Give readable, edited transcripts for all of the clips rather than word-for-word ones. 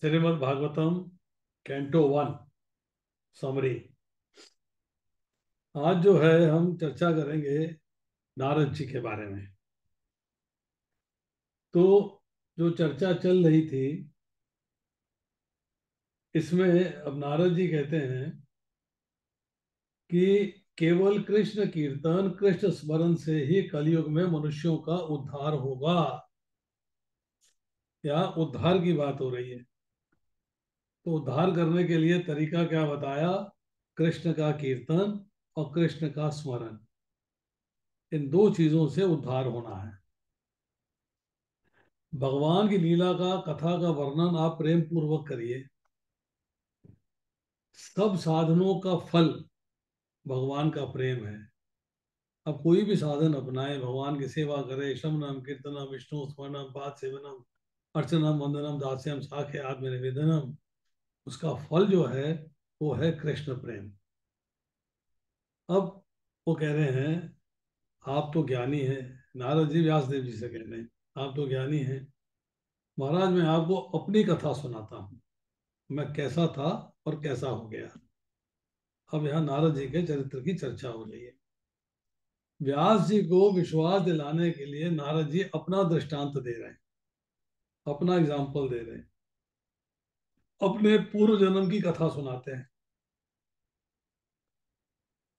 Shrimad Bhagavatam canto one summary. आज जो है हम चर्चा करेंगे नारद जी के बारे में। तो जो चर्चा चल रही थी इसमें अब नारद जी कहते हैं कि केवल कृष्ण कीर्तन कृष्ण स्मरण से ही कलयुग में मनुष्यों का उद्धार होगा। या उद्धार की बात हो रही है। तो उद्धार करने के लिए तरीका क्या बताया? कृष्ण का कीर्तन और कृष्ण का स्मरण, इन दो चीजों से उद्धार होना है। भगवान की लीला का कथा का वर्णन आप प्रेम पूर्वक करिए। सब साधनों का फल भगवान का प्रेम है। अब कोई भी साधन अपनाए, भगवान की सेवा करे, शमनम कीर्तनम विष्णु स्मरणम पाद सेवनम अर्चनम वंदनम दास्यम साखे आत्म निवेदनम, उसका फल जो है वो है कृष्ण प्रेम। अब वो कह रहे हैं आप तो ज्ञानी हैं। नारद जी व्यास देव जी से कह रहे हैं आप तो ज्ञानी हैं, महाराज मैं आपको अपनी कथा सुनाता हूँ, मैं कैसा था और कैसा हो गया। अब यहाँ नारद जी के चरित्र की चर्चा हो रही है। व्यास जी को विश्वास दिलाने के लिए नारद जी अपना दृष्टांत दे रहे हैं, अपना एग्जाम्पल दे रहे हैं, अपने पूर्व जन्म की कथा सुनाते हैं।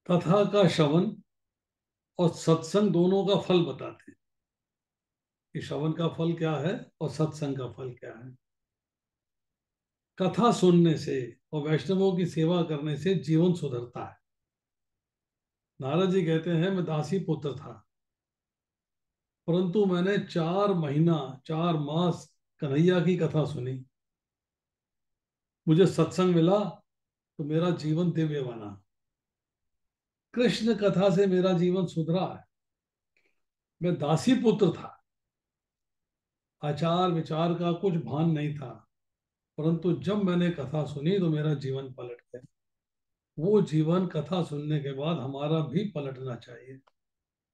कथा का श्रवण और सत्संग दोनों का फल बताते हैं कि श्रवण का फल क्या है और सत्संग का फल क्या है। कथा सुनने से और वैष्णवों की सेवा करने से जीवन सुधरता है। नारद जी कहते हैं मैं दासी पुत्र था, परंतु मैंने 4 महीना 4 मास कन्हैया की कथा सुनी, मुझे सत्संग मिला तो मेरा जीवन दिव्य बना। कृष्ण कथा से मेरा जीवन सुधरा है। मैं दासी पुत्र था, आचार विचार का कुछ भान नहीं था, परंतु जब मैंने कथा सुनी तो मेरा जीवन पलट गया। वो जीवन कथा सुनने के बाद हमारा भी पलटना चाहिए,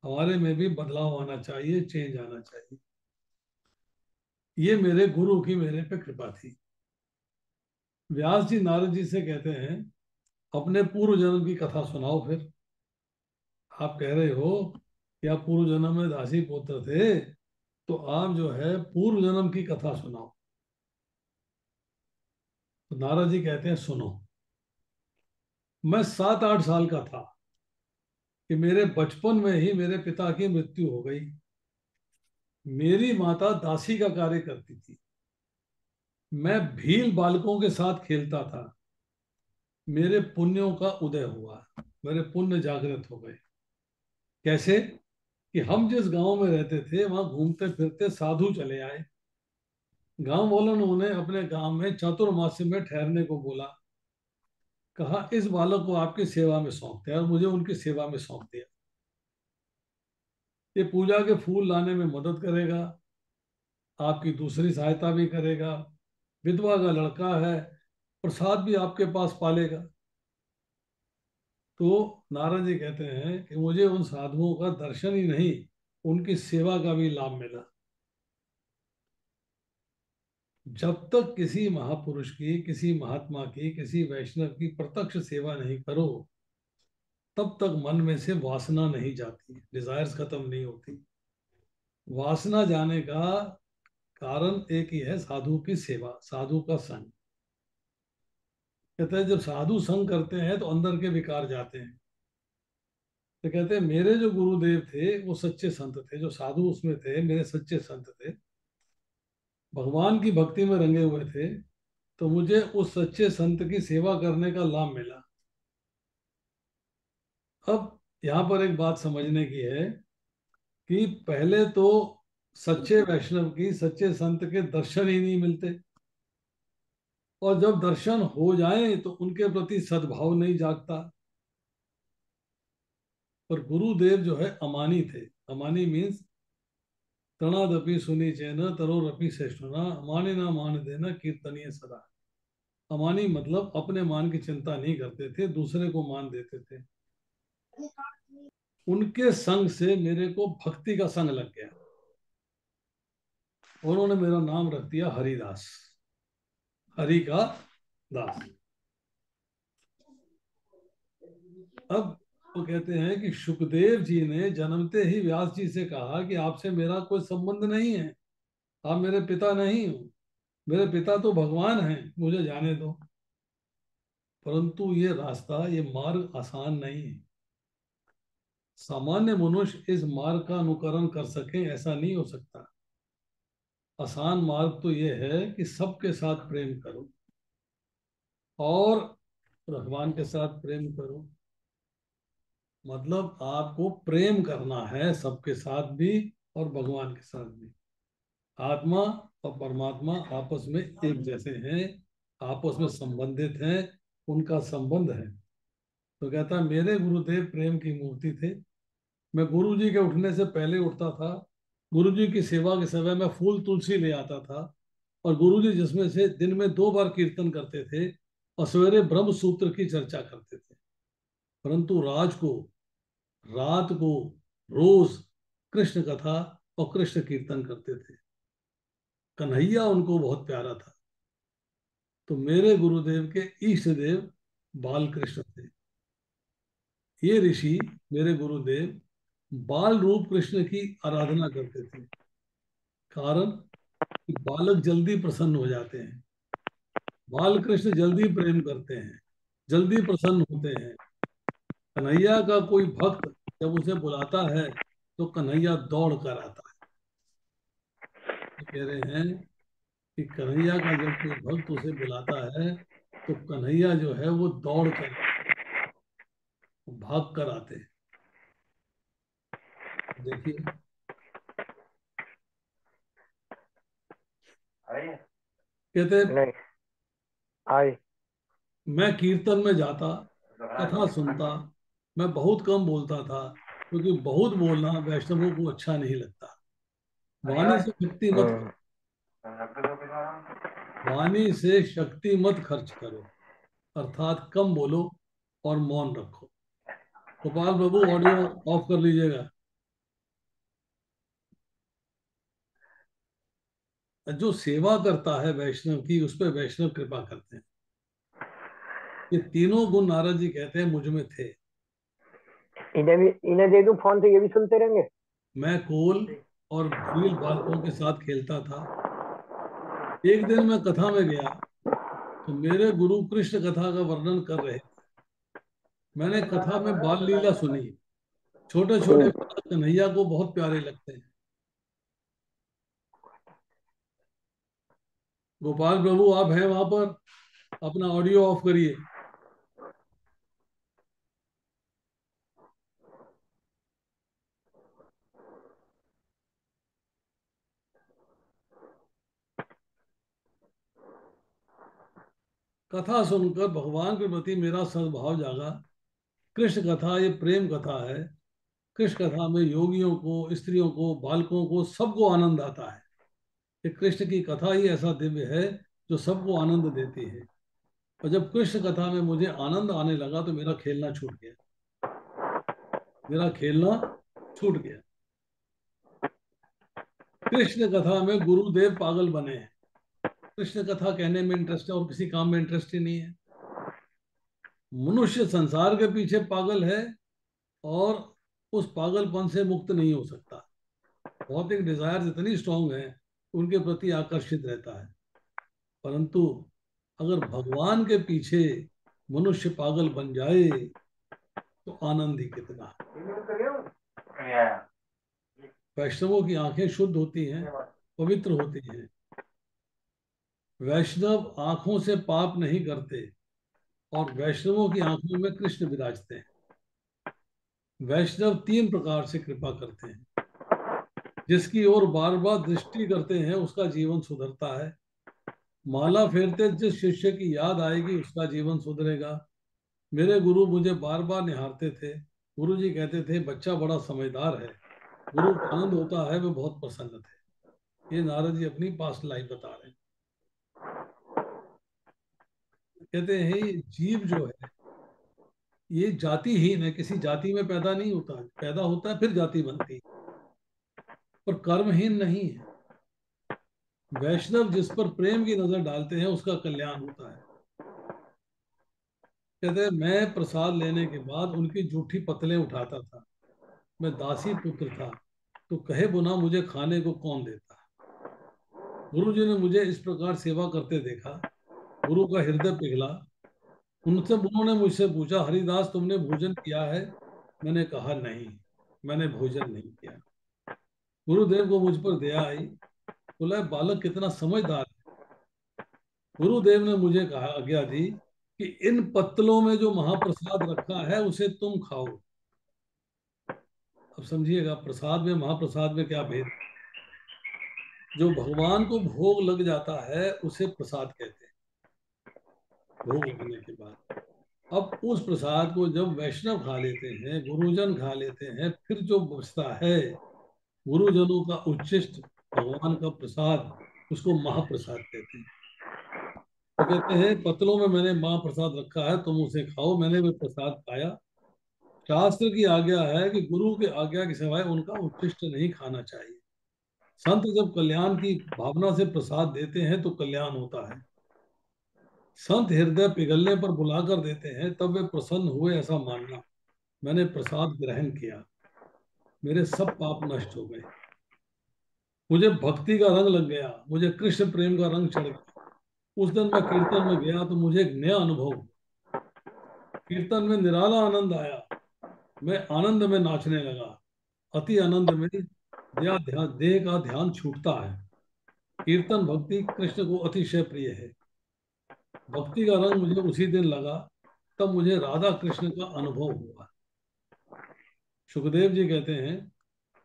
हमारे में भी बदलाव आना चाहिए, चेंज आना चाहिए। ये मेरे गुरु की मेरे पे कृपा थी। व्यास जी नारद जी से कहते हैं अपने पूर्व जन्म की कथा सुनाओ फिर। आप कह रहे हो कि आप पूर्व जन्म में दासी पुत्र थे, तो आप जो है पूर्व जन्म की कथा सुनाओ। तो नारद जी कहते हैं सुनो। मैं 7-8 साल का था कि मेरे बचपन में ही मेरे पिता की मृत्यु हो गई। मेरी माता दासी का कार्य करती थी, मैं भील बालकों के साथ खेलता था। मेरे पुण्यों का उदय हुआ, मेरे पुण्य जागृत हो गए। कैसे? कि हम जिस गांव में रहते थे वहां घूमते फिरते साधु चले आए। गांव वालों ने उन्हें अपने गांव में चातुर्मास्य में ठहरने को बोला। कहा इस बालक को आपकी सेवा में सौंप दिया और मुझे उनकी सेवा में सौंप दिया। ये पूजा के फूल लाने में मदद करेगा, आपकी दूसरी सहायता भी करेगा, विधवा का लड़का है, प्रसाद भी आपके पास पालेगा। तो नारद जी कहते हैं कि मुझे उन साधुओं का दर्शन ही नहीं, उनकी सेवा का भी लाभ मिला। जब तक किसी महापुरुष की, किसी महात्मा की, किसी वैष्णव की प्रत्यक्ष सेवा नहीं करो, तब तक मन में से वासना नहीं जाती, डिजायर्स खत्म नहीं होती। वासना जाने का कारण एक ही है, साधु की सेवा, साधु का संग। कहते हैं जब साधु संग करते हैं तो अंदर के विकार जाते हैं। तो कहते हैं मेरे जो गुरुदेव थे वो सच्चे संत थे, जो साधु उसमें थे मेरे सच्चे संत थे, भगवान की भक्ति में रंगे हुए थे। तो मुझे उस सच्चे संत की सेवा करने का लाभ मिला। अब यहाँ पर एक बात समझने की है कि पहले तो सच्चे वैष्णव की, सच्चे संत के दर्शन ही नहीं मिलते, और जब दर्शन हो जाए तो उनके प्रति सद्भाव नहीं जागता। पर गुरुदेव जो है अमानी थे। अमानी मीन्स तणादपि सुनी चैन तरोरपि सहिष्णुना अमानी ना मान देना कीर्तनीय सदा। अमानी मतलब अपने मान की चिंता नहीं करते थे, दूसरे को मान देते थे। उनके संग से मेरे को भक्ति का संग लग गया, उन्होंने मेरा नाम रख दिया हरिदास। हरि का दास। अब वो कहते हैं कि सुखदेव जी ने जन्मते ही व्यास जी से कहा कि आपसे मेरा कोई संबंध नहीं है, आप मेरे पिता नहीं हो, मेरे पिता तो भगवान हैं, मुझे जाने दो। परंतु ये रास्ता, ये मार्ग आसान नहीं है। सामान्य मनुष्य इस मार्ग का अनुकरण कर सके ऐसा नहीं हो सकता। आसान मार्ग तो ये है कि सबके साथ प्रेम करो और भगवान के साथ प्रेम करो। मतलब आपको प्रेम करना है सबके साथ भी और भगवान के साथ भी। आत्मा और परमात्मा आपस में एक जैसे हैं, आपस में संबंधित हैं, उनका संबंध है। तो कहता है मेरे गुरुदेव प्रेम की मूर्ति थे। मैं गुरु जी के उठने से पहले उठता था, गुरु जी की सेवा के समय मैं फूल तुलसी ले आता था, और गुरु जी जिसमें से दिन में 2 बार कीर्तन करते थे और सवेरे ब्रह्म सूत्र की चर्चा करते थे। परंतु राज को रात को रोज कृष्ण कथा और कृष्ण कीर्तन करते थे। कन्हैया उनको बहुत प्यारा था। तो मेरे गुरुदेव के इष्ट देव बाल कृष्ण थे। ये ऋषि, मेरे गुरुदेव, बाल रूप कृष्ण की आराधना करते थे। कारण कि बालक जल्दी प्रसन्न हो जाते हैं, बाल कृष्ण जल्दी प्रेम करते हैं, जल्दी प्रसन्न होते हैं। कन्हैया का कोई भक्त जब उसे बुलाता है तो कन्हैया दौड़ कर आता है। ये कह रहे हैं कि कन्हैया का जब कोई भक्त उसे बुलाता है तो कन्हैया जो है वो दौड़ कर, भाग कर आते हैं। देखिए, कहते हैं नहीं आई। मैं कीर्तन में जाता, कथा सुनता, मैं बहुत कम बोलता था, क्योंकि बहुत बोलना वैष्णवों को अच्छा नहीं लगता। वाणी से शक्ति मत हम्म। वाणी से शक्ति मत खर्च करो, अर्थात कम बोलो और मौन रखो। गोपाल बाबू ऑडियो ऑफ कर लीजिएगा। जो सेवा करता है वैष्णव की, उस पर वैष्णव कृपा करते हैं। ये तीनों गुण नारद जी कहते हैं मुझ में थे। इन्हें भी, इन्हें दे दूं फोन से, ये भी सुनते रहेंगे। मैं कोल और भील बालकों के साथ खेलता था। एक दिन मैं कथा में गया तो मेरे गुरु कृष्ण कथा का वर्णन कर रहे थे। मैंने कथा में बाल लीला सुनी। छोटे छोटे ठीक। बालक कन्हैया को बहुत प्यारे लगते हैं। गोपाल प्रभु आप हैं वहां पर, अपना ऑडियो ऑफ करिए। कथा सुनकर भगवान के प्रति मेरा सद्भाव जागा। कृष्ण कथा ये प्रेम कथा है। कृष्ण कथा में योगियों को, स्त्रियों को, बालकों को, सबको आनंद आता है। कि कृष्ण की कथा ही ऐसा दिव्य है जो सबको आनंद देती है। और जब कृष्ण कथा में मुझे आनंद आने लगा तो मेरा खेलना छूट गया। मेरा खेलना छूट गया। कृष्ण कथा में गुरुदेव पागल बने हैं। कृष्ण कथा कहने में इंटरेस्ट है और किसी काम में इंटरेस्ट ही नहीं है। मनुष्य संसार के पीछे पागल है और उस पागलपन से मुक्त नहीं हो सकता। भौतिक डिजायर इतनी स्ट्रांग है, उनके प्रति आकर्षित रहता है। परंतु अगर भगवान के पीछे मनुष्य पागल बन जाए तो आनंद ही कितना। वैष्णवों की आंखें शुद्ध होती हैं, पवित्र होती हैं। वैष्णव आंखों से पाप नहीं करते और वैष्णवों की आंखों में कृष्ण विराजते हैं। वैष्णव 3 प्रकार से कृपा करते हैं। जिसकी ओर बार बार दृष्टि करते हैं उसका जीवन सुधरता है। माला फेरते जिस शिष्य की याद आएगी उसका जीवन सुधरेगा। मेरे गुरु मुझे बार बार निहारते थे। गुरु जी कहते थे बच्चा बड़ा समझदार है। गुरु को आनंद होता है, वे बहुत प्रसन्न थे। ये नारद जी अपनी पास्ट लाइफ बता रहे हैं। कहते हैं ये जीव जो है ये जातिहीन है, किसी जाति में पैदा नहीं होता, पैदा होता है फिर जाति बनती है, पर कर्महीन नहीं है। वैष्णव जिस पर प्रेम की नजर डालते हैं उसका कल्याण होता है। कहते हैं मैं प्रसाद लेने के बाद उनकी जूठी पतलें उठाता था। मैं दासी पुत्र था, तो कहे बुना मुझे खाने को कौन देता। गुरु जी ने मुझे इस प्रकार सेवा करते देखा। गुरु का हृदय पिघला। उन्होंने मुझसे पूछा, हरिदास तुमने भोजन किया है? मैंने कहा नहीं, मैंने भोजन नहीं किया। गुरुदेव को मुझ पर दया आई। बोला बालक कितना समझदार है। गुरुदेव ने मुझे कहा, आज्ञा दी कि इन पत्तलों में जो महाप्रसाद रखा है उसे तुम खाओ। अब समझिएगा प्रसाद में महाप्रसाद में क्या भेद। जो भगवान को भोग लग जाता है उसे प्रसाद कहते हैं, भोग लगने के बाद। अब उस प्रसाद को जब वैष्णव खा लेते हैं, गुरुजन खा लेते हैं, फिर जो बचता है गुरुजनों का उच्छिष्ट, भगवान का प्रसाद, उसको महाप्रसाद कहते हैं। तो कहते हैं पत्तलों में मैंने महाप्रसाद रखा है, तुम उसे खाओ। मैंने भी प्रसाद खाया। शास्त्र की आज्ञा है कि गुरु की आज्ञा के सिवाय उनका उच्छिष्ट नहीं खाना चाहिए। संत जब कल्याण की भावना से प्रसाद देते हैं तो कल्याण होता है। संत हृदय पिघलने पर बुलाकर देते हैं तब वे प्रसन्न हुए ऐसा मानना। मैंने प्रसाद ग्रहण किया, मेरे सब पाप नष्ट हो गए। मुझे भक्ति का रंग लग गया, मुझे कृष्ण प्रेम का रंग चढ़ गया। उस दिन मैं कीर्तन में गया तो मुझे एक नया अनुभव हुआ। कीर्तन में निराला आनंद आया। मैं आनंद में नाचने लगा। अति आनंद में देह का ध्यान छूटता है। कीर्तन भक्ति कृष्ण को अतिशय प्रिय है। भक्ति का रंग मुझे उसी दिन लगा, तब मुझे राधा कृष्ण का अनुभव हुआ। सुखदेव जी कहते हैं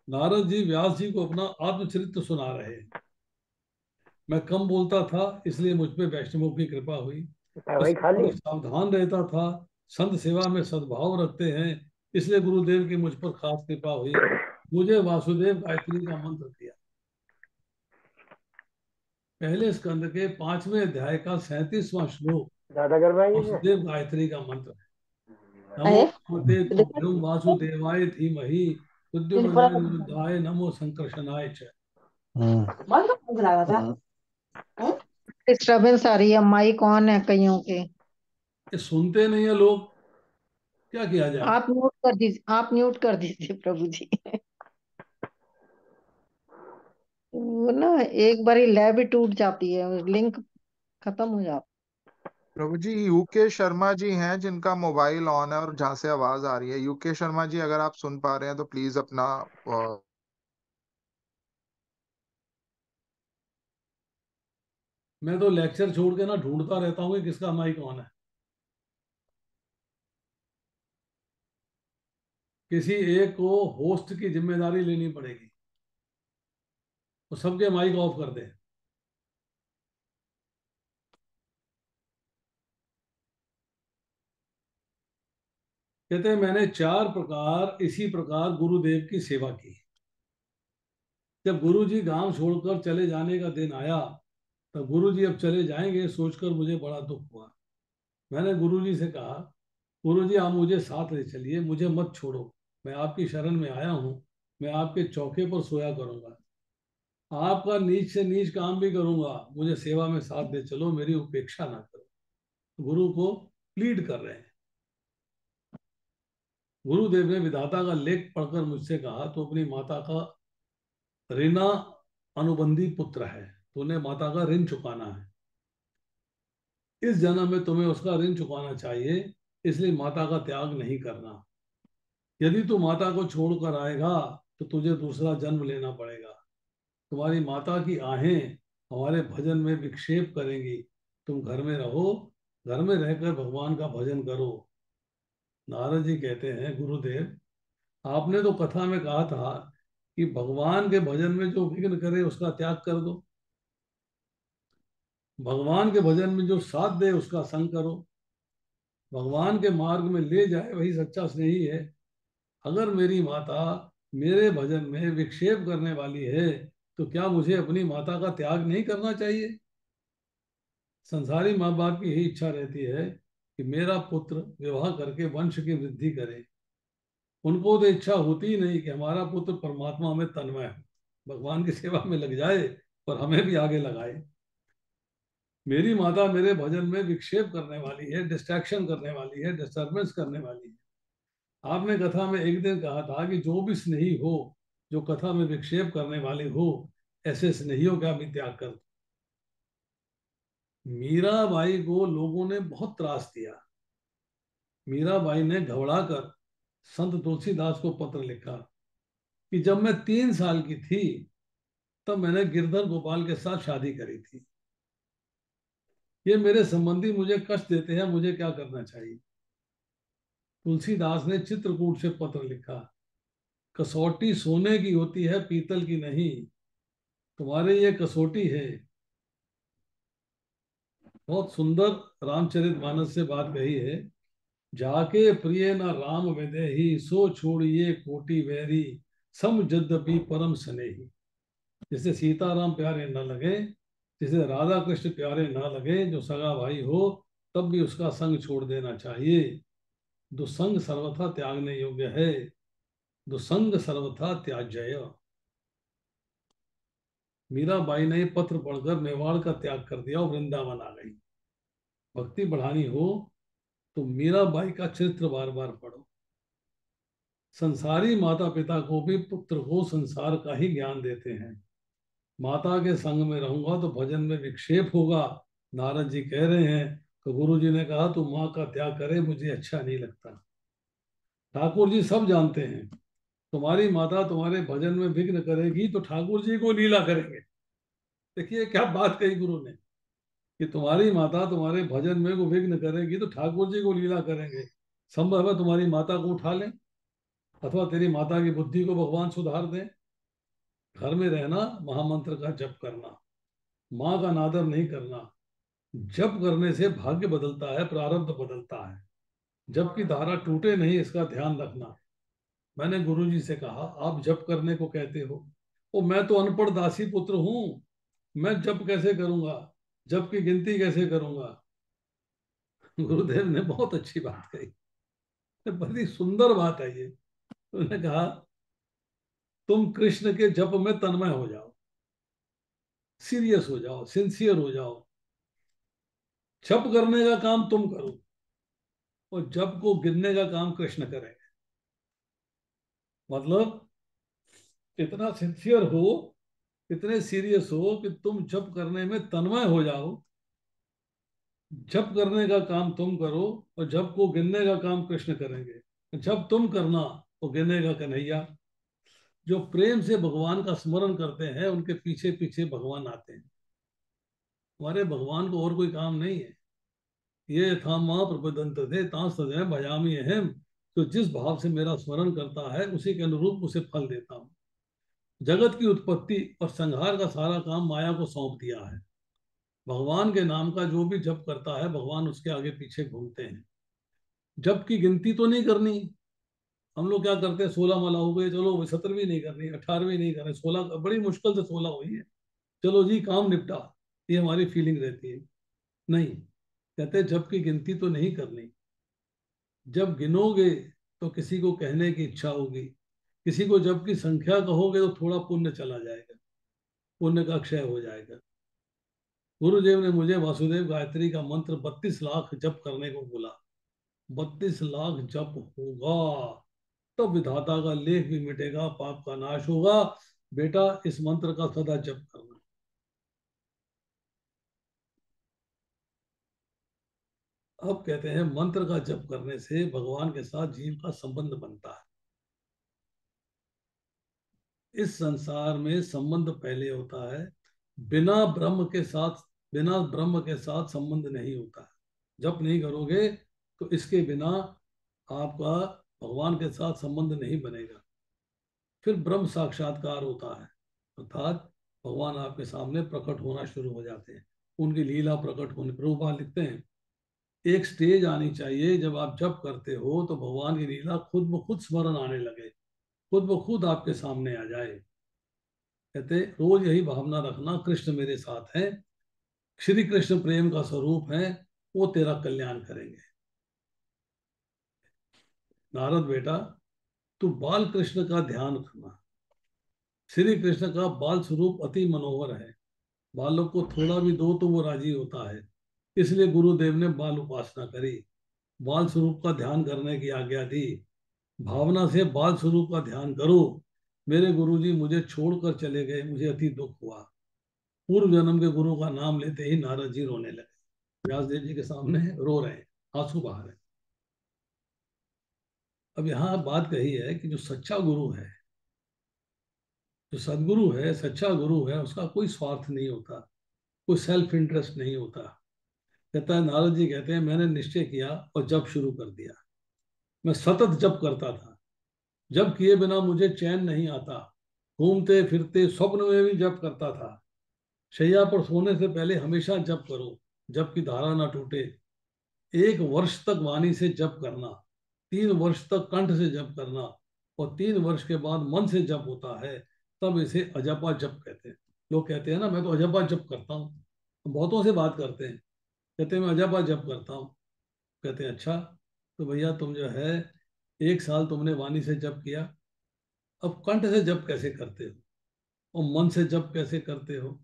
नारद जी व्यास जी को अपना आत्मचरित्र सुना रहे हैं। मैं कम बोलता था इसलिए मुझ पे वैष्णवों की कृपा हुई। भाई खा ली। मैं सावधान रहता था, संत सेवा में सद्भाव रखते हैं, इसलिए गुरुदेव की मुझ पर खास कृपा हुई। मुझे वासुदेव गायत्री का मंत्र दिया। पहले स्कंद के 5वें अध्याय का 37वां श्लोक ज्यादा करवाएंगे क्या? वासुदेव गायत्री का मंत्र है। नमो अरे भगवते तो देखो, तुभ्यं वासुदेवाय धीमहि दिन पूरा प्रद्युम्नाय नमो संकर्षणाय च। बंद कौन लगा था? डिस्टर्बेंस आ रही है, माइक ऑन है कईयों के। ये सुनते नहीं है लोग, क्या किया जाए। आप म्यूट कर दीजिए, आप म्यूट कर दीजिए प्रभु जी। वो ना एक बार ही लैब ही टूट जाती है, लिंक खत्म हो जाता प्रभु जी यूके शर्मा जी हैं जिनका मोबाइल ऑन है और जहां से आवाज आ रही है। यूके शर्मा जी अगर आप सुन पा रहे हैं तो प्लीज अपना मैं तो लेक्चर छोड़ के ना ढूंढता रहता हूँ कि किसका माइक ऑन है। किसी एक को होस्ट की जिम्मेदारी लेनी पड़ेगी, तो सबके माइक ऑफ कर दे। कहते हैं मैंने 4 प्रकार इसी प्रकार गुरुदेव की सेवा की। जब गुरु जी गांव छोड़कर चले जाने का दिन आया, तब गुरु जी अब चले जाएंगे सोचकर मुझे बड़ा दुख हुआ। मैंने गुरु जी से कहा, गुरु जी आप मुझे साथ ले चलिए, मुझे मत छोड़ो। मैं आपकी शरण में आया हूँ, मैं आपके चौके पर सोया करूंगा, आपका नीच से नीच काम भी करूंगा, मुझे सेवा में साथ दे चलो, मेरी उपेक्षा ना करो। गुरु को प्लीड कर रहे हैं। गुरुदेव ने विधाता का लेख पढ़कर मुझसे कहा, तो अपनी माता का ऋणा अनुबंधी पुत्र है, तूने माता का ऋण चुकाना है। इस जन्म में तुम्हें उसका ऋण चुकाना चाहिए, इसलिए माता का त्याग नहीं करना। यदि तू माता को छोड़कर आएगा तो तुझे दूसरा जन्म लेना पड़ेगा। तुम्हारी माता की आहें हमारे भजन में विक्षेप करेंगी। तुम घर में रहो, घर में रहकर भगवान का भजन करो। नारद जी कहते हैं गुरुदेव आपने तो कथा में कहा था कि भगवान के भजन में जो विघ्न करे उसका त्याग कर दो, भगवान के भजन में जो साथ दे उसका संग करो, भगवान के मार्ग में ले जाए वही सच्चा स्नेही है। अगर मेरी माता मेरे भजन में विक्षेप करने वाली है तो क्या मुझे अपनी माता का त्याग नहीं करना चाहिए। संसारी माँ बाप की यही इच्छा रहती है कि मेरा पुत्र विवाह करके वंश की वृद्धि करे। उनको तो इच्छा होती ही नहीं कि हमारा पुत्र परमात्मा में तन्मय हो, भगवान की सेवा में लग जाए, और हमें भी आगे लगाए। मेरी माता मेरे भजन में विक्षेप करने वाली है, डिस्ट्रैक्शन करने वाली है, डिस्टर्बेंस करने वाली है। आपने कथा में एक दिन कहा था कि जो भी स्नेही हो, जो कथा में विक्षेप करने वाले हो, ऐसे स्नेहियों का भी त्याग कर। मीराबाई को लोगों ने बहुत त्रास दिया। मीराबाई ने घबराकर संत तुलसीदास को पत्र लिखा कि जब मैं 3 साल की थी तब मैंने गिरधर गोपाल के साथ शादी करी थी। ये मेरे संबंधी मुझे कष्ट देते हैं, मुझे क्या करना चाहिए। तुलसीदास ने चित्रकूट से पत्र लिखा, कसौटी सोने की होती है, पीतल की नहीं। तुम्हारे ये कसौटी है। बहुत सुंदर रामचरितमानस से बात कही है। जाके प्रिय न राम विदेही, सो छोड़िए कोटि वैरी, सम यद्यपि परम स्नेही। जिसे सीताराम प्यारे न लगे, जिसे राधा कृष्ण प्यारे न लगे, जो सगा भाई हो, तब भी उसका संग छोड़ देना चाहिए। दुसंग सर्वथा त्यागने योग्य है, दुसंग सर्वथा त्याज्य। मीराबाई ने पत्र पढ़कर मेवाड़ का त्याग कर दिया और वृंदावन आ गई। भक्ति बढ़ानी हो तो मीराबाई का चरित्र बार बार पढ़ो। संसारी माता पिता को भी पुत्र को संसार का ही ज्ञान देते हैं। माता के संग में रहूंगा तो भजन में विक्षेप होगा, नारद जी कह रहे हैं। तो गुरु जी ने कहा तू माँ का त्याग करे, मुझे अच्छा नहीं लगता। ठाकुर जी सब जानते हैं, तुम्हारी माता तुम्हारे भजन में विघ्न करेगी तो ठाकुर जी को लीला करेंगे। देखिए क्या बात कही गुरु ने, कि तुम्हारी माता तुम्हारे भजन में को विघ्न करेगी तो ठाकुर जी को लीला करेंगे। संभव है तुम्हारी माता को उठा लें, अथवा तेरी माता की बुद्धि को भगवान सुधार दें। घर में रहना, महामंत्र का जप करना, माँ का नादर नहीं करना। जप करने से भाग्य बदलता है, प्रारब्ध बदलता है। जप की धारा टूटे नहीं, इसका ध्यान रखना। मैंने गुरुजी से कहा आप जप करने को कहते हो, ओ मैं तो अनपढ़ दासी पुत्र हूं, मैं जप कैसे करूंगा, जप की गिनती कैसे करूंगा। गुरुदेव ने बहुत अच्छी बात कही, बड़ी सुंदर बात है ये। उन्होंने कहा तुम कृष्ण के जप में तन्मय हो जाओ, सीरियस हो जाओ, सिंसियर हो जाओ। जप करने का काम तुम करो और जप को गिनने का काम कृष्ण करेंगे। मतलब इतना सिंसियर हो, इतने सीरियस हो कि तुम जप करने में तन्मय हो जाओ। जप करने का काम तुम करो और जप को गिनने का काम कृष्ण करेंगे। जब तुम करना तो गिनेगा कन्हैया। जो प्रेम से भगवान का स्मरण करते हैं उनके पीछे पीछे भगवान आते हैं। हमारे भगवान को और कोई काम नहीं है। ये था माँ प्रबदंत थे तां सदैव भजामी अहम। तो जिस भाव से मेरा स्मरण करता है उसी के अनुरूप उसे फल देता हूँ। जगत की उत्पत्ति और संहार का सारा काम माया को सौंप दिया है। भगवान के नाम का जो भी जप करता है भगवान उसके आगे पीछे घूमते हैं। जप की गिनती तो नहीं करनी। हम लोग क्या करते हैं, 16 माला हो गए, चलो 17वीं नहीं करनी, 18वीं नहीं करनी, 16 बड़ी मुश्किल से 16 हुई है, चलो जी काम निपटा। ये हमारी फीलिंग रहती है। नहीं, कहते जप की गिनती तो नहीं करनी। जब गिनोगे तो किसी को कहने की इच्छा होगी, किसी को जब की संख्या कहोगे तो थोड़ा पुण्य चला जाएगा, पुण्य का क्षय हो जाएगा। गुरुदेव ने मुझे वासुदेव गायत्री का मंत्र 32 लाख जप करने को बोला। 32 लाख जप होगा तो विधाता का लेख भी मिटेगा, पाप का नाश होगा। बेटा इस मंत्र का सदा जप करना। अब कहते हैं मंत्र का जप करने से भगवान के साथ जीव का संबंध बनता है। इस संसार में संबंध पहले होता है। बिना ब्रह्म के साथ, बिना ब्रह्म के साथ संबंध नहीं होता है। जप नहीं करोगे तो इसके बिना आपका भगवान के साथ संबंध नहीं बनेगा। फिर ब्रह्म साक्षात्कार होता है, अर्थात भगवान आपके सामने प्रकट होना शुरू हो जाते हैं। उनकी लीला प्रकट होने, प्रभुपाद लिखते हैं एक स्टेज आनी चाहिए जब आप जप करते हो तो भगवान की लीला खुद ब खुद स्मरण आने लगे, खुद ब खुद आपके सामने आ जाए। कहते रोज यही भावना रखना, कृष्ण मेरे साथ हैं, श्री कृष्ण प्रेम का स्वरूप है, वो तेरा कल्याण करेंगे। नारद बेटा तू बाल कृष्ण का ध्यान रखना। श्री कृष्ण का बाल स्वरूप अति मनोहर है। बालक को थोड़ा भी दो तो वो राजी होता है। इसलिए गुरुदेव ने बाल उपासना करी, बाल स्वरूप का ध्यान करने की आज्ञा दी। भावना से बाल स्वरूप का ध्यान करो। मेरे गुरुजी मुझे छोड़कर चले गए, मुझे अति दुख हुआ। पूर्व जन्म के गुरु का नाम लेते ही नारद जी रोने लगे। व्यासदेव जी के सामने रो रहे हैं, आंसू बहा रहे हैं। अब यहाँ बात कही है कि जो सच्चा गुरु है, जो सदगुरु है, सच्चा गुरु है, उसका कोई स्वार्थ नहीं होता, कोई सेल्फ इंटरेस्ट नहीं होता। कहता है, नारद जी कहते हैं, मैंने निश्चय किया और जप शुरू कर दिया। मैं सतत जप करता था, जप किए बिना मुझे चैन नहीं आता। घूमते फिरते स्वप्न में भी जप करता था। शैया पर सोने से पहले हमेशा जप करो, जप की धारा ना टूटे। 1 वर्ष तक वाणी से जप करना, 3 वर्ष तक कंठ से जप करना, और 3 वर्ष के बाद मन से जप होता है, तब इसे अजपा जप कहते हैं। लोग कहते हैं ना, मैं तो अजपा जप करता हूँ। बहुतों से बात करते हैं, कहते हैं मैं अजपा जप करता हूँ। कहते हैं अच्छा, तो भैया तुम जो है 1 साल तुमने वाणी से जप किया, अब कंठ से जप कैसे करते हो और मन से जप कैसे करते हो?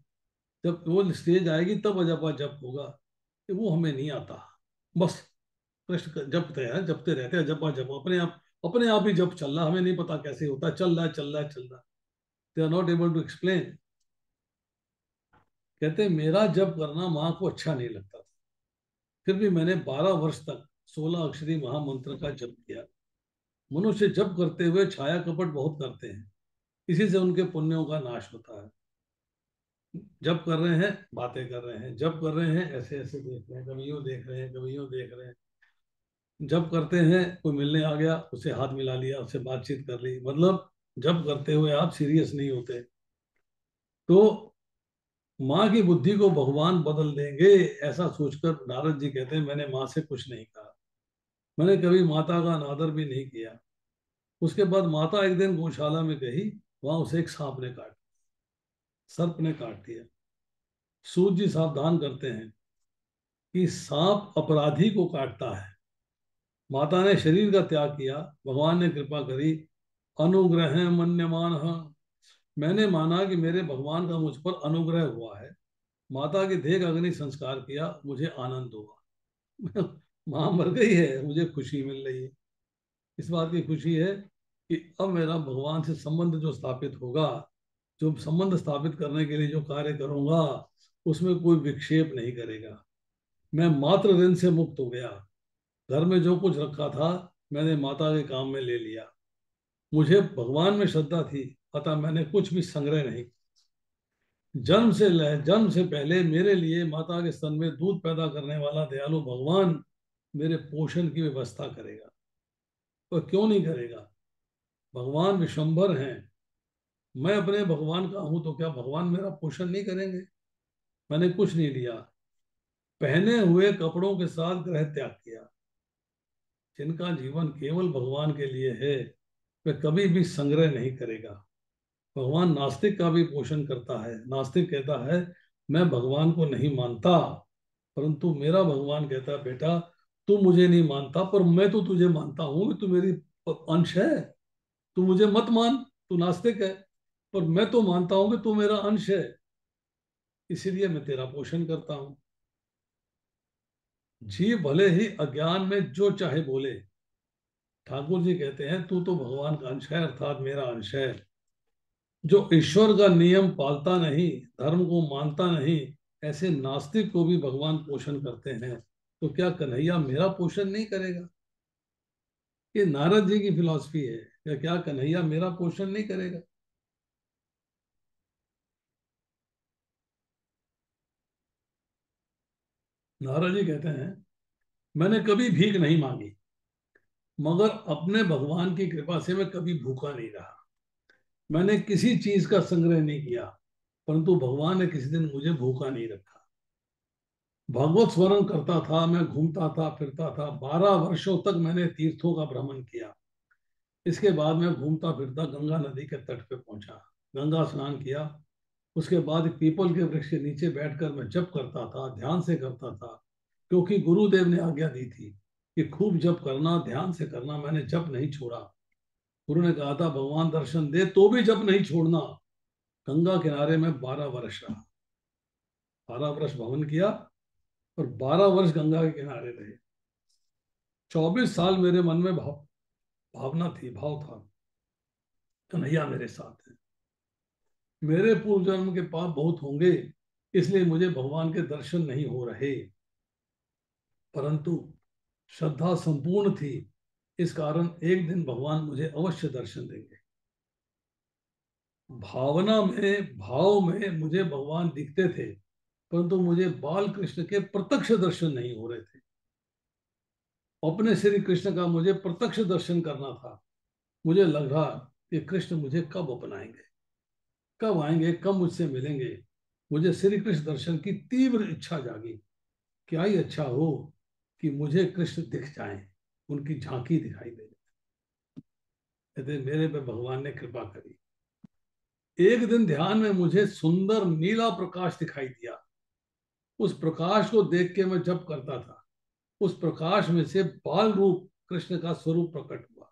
जब वो स्टेज आएगी तब अजपा जप होगा, कि वो हमें नहीं आता। बस कृष्ण जपते हैं, जपते रहते हैं, जपा जप अपने आप ही जप चल रहा, हमें नहीं पता कैसे होता है, चल रहा है चल रहा है चल रहा है। They are not able to explain. कहते हैं मेरा जप करना माँ को अच्छा नहीं लगता था, फिर भी मैंने 12 वर्ष तक 16 अक्षरी महामंत्र का जप किया। मनुष्य जप करते हुए छाया कपट बहुत करते हैं, इसी से उनके पुण्यों का नाश होता है। जप कर रहे हैं, बातें कर रहे हैं, जप कर रहे हैं, ऐसे ऐसे देख रहे हैं, कभी यूं देख रहे हैं, कभी यूं देख रहे हैं। जब करते हैं, कोई मिलने आ गया, उससे हाथ मिला लिया, उससे बातचीत कर ली, मतलब जब करते हुए आप सीरियस नहीं होते। तो माँ की बुद्धि को भगवान बदल देंगे, ऐसा सोचकर नारद जी कहते हैं, मैंने माँ से कुछ नहीं कहा, मैंने कभी माता का अनादर भी नहीं किया। उसके बाद माता एक दिन गौशाला में गई, वहां उसे एक सांप ने काट, सर्प ने काट दिया। सूत जी सावधान करते हैं कि सांप अपराधी को काटता है। माता ने शरीर का त्याग किया, भगवान ने कृपा करी। अनुग्रह मन्यमान, मैंने माना कि मेरे भगवान का मुझ पर अनुग्रह हुआ है। माता के देह का अग्नि संस्कार किया, मुझे आनंद हुआ। माँ मर गई है, मुझे खुशी मिल रही है। इस बात की खुशी है कि अब मेरा भगवान से संबंध जो स्थापित होगा, जो संबंध स्थापित करने के लिए जो कार्य करूंगा, उसमें कोई विक्षेप नहीं करेगा। मैं मात्र ऋण से मुक्त हो गया। घर में जो कुछ रखा था, मैंने माता के काम में ले लिया। मुझे भगवान में श्रद्धा थी, अतः मैंने कुछ भी संग्रह नहीं। जन्म से पहले मेरे लिए माता के स्तन में दूध पैदा करने वाला दयालु भगवान मेरे पोषण की व्यवस्था करेगा। और क्यों नहीं करेगा? भगवान विश्वंभर हैं, मैं अपने भगवान का हूं, तो क्या भगवान मेरा पोषण नहीं करेंगे? मैंने कुछ नहीं लिया, पहने हुए कपड़ों के साथ ग्रह त्याग किया। जिनका जीवन केवल भगवान के लिए है, वह कभी भी संग्रह नहीं करेगा। भगवान नास्तिक का भी पोषण करता है। नास्तिक कहता है, मैं भगवान को नहीं मानता, परंतु मेरा भगवान कहता है, बेटा तू मुझे नहीं मानता, पर मैं तो तुझे मानता हूं, तू मेरी अंश है। तू मुझे मत मान, तू नास्तिक है, पर मैं तो मानता हूं कि तू मेरा अंश है, इसीलिए मैं तेरा पोषण करता हूं। जीव भले ही अज्ञान में जो चाहे बोले, ठाकुर जी कहते हैं तू तो भगवान का अंश है, अर्थात मेरा अंश है। जो ईश्वर का नियम पालता नहीं, धर्म को मानता नहीं, ऐसे नास्तिक को भी भगवान पोषण करते हैं, तो क्या कन्हैया मेरा पोषण नहीं करेगा? ये नारद जी की फिलॉसफी है, क्या कन्हैया मेरा पोषण नहीं करेगा? नारद जी कहते हैं, मैंने कभी भीख नहीं मांगी, मगर अपने भगवान की कृपा से मैं कभी भूखा नहीं रहा। मैंने किसी चीज का संग्रह नहीं किया, परंतु भगवान ने किसी दिन मुझे भूखा नहीं रखा। भगवत स्मरण करता था, मैं घूमता था, फिरता था। 12 वर्षों तक मैंने तीर्थों का भ्रमण किया। इसके बाद मैं घूमता फिरता गंगा नदी के तट पे पहुंचा, गंगा स्नान किया। उसके बाद पीपल के वृक्ष के नीचे बैठकर मैं जप करता था, ध्यान से करता था, क्योंकि गुरुदेव ने आज्ञा दी थी कि खूब जप करना, ध्यान से करना। मैंने जप नहीं छोड़ा। गुरु ने कहा था, भगवान दर्शन दे तो भी जप नहीं छोड़ना। गंगा किनारे में 12 वर्ष रहा। 12 वर्ष भवन किया और 12 वर्ष गंगा के किनारे रहे। 24 साल मेरे मन में भावना थी, भाव था, कन्हैया मेरे साथ है, मेरे पूर्व जन्म के पाप बहुत होंगे, इसलिए मुझे भगवान के दर्शन नहीं हो रहे, परंतु श्रद्धा संपूर्ण थी, इस कारण एक दिन भगवान मुझे अवश्य दर्शन देंगे। भावना में, भाव में मुझे भगवान दिखते थे, परंतु मुझे बाल कृष्ण के प्रत्यक्ष दर्शन नहीं हो रहे थे। अपने श्री कृष्ण का मुझे प्रत्यक्ष दर्शन करना था। मुझे लग रहा कि कृष्ण मुझे कब अपनाएंगे, कब आएंगे, कब मुझसे मिलेंगे। मुझे श्री कृष्ण दर्शन की तीव्र इच्छा जागी। क्या ही अच्छा हो कि मुझे कृष्ण दिख जाएं, उनकी झांकी दिखाई दे। कहते मेरे पे भगवान ने कृपा करी। एक दिन ध्यान में मुझे सुंदर नीला प्रकाश दिखाई दिया। उस प्रकाश को देख के मैं जप करता था। उस प्रकाश में से बाल रूप कृष्ण का स्वरूप प्रकट हुआ।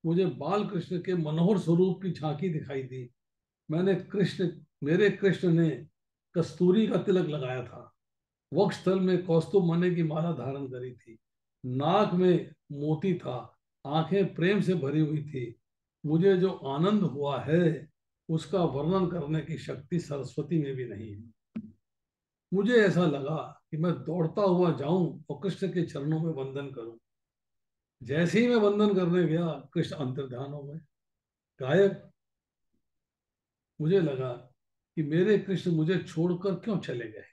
मुझे बाल कृष्ण के मनोहर स्वरूप की झांकी दिखाई दी। मेरे कृष्ण ने कस्तूरी का तिलक लगाया था, वक्षस्थल में कौस्तुभ मणि की माला धारण करी थी, नाक में मोती था, आंखें प्रेम से भरी हुई थी। मुझे जो आनंद हुआ है उसका वर्णन करने की शक्ति सरस्वती में भी नहीं है। मुझे ऐसा लगा कि मैं दौड़ता हुआ जाऊं और कृष्ण के चरणों में वंदन करूं। जैसे ही मैं वंदन करने गया, कृष्ण अंतर्ध्यान हो गए, गायब। मुझे लगा कि मेरे कृष्ण मुझे छोड़कर क्यों चले गए।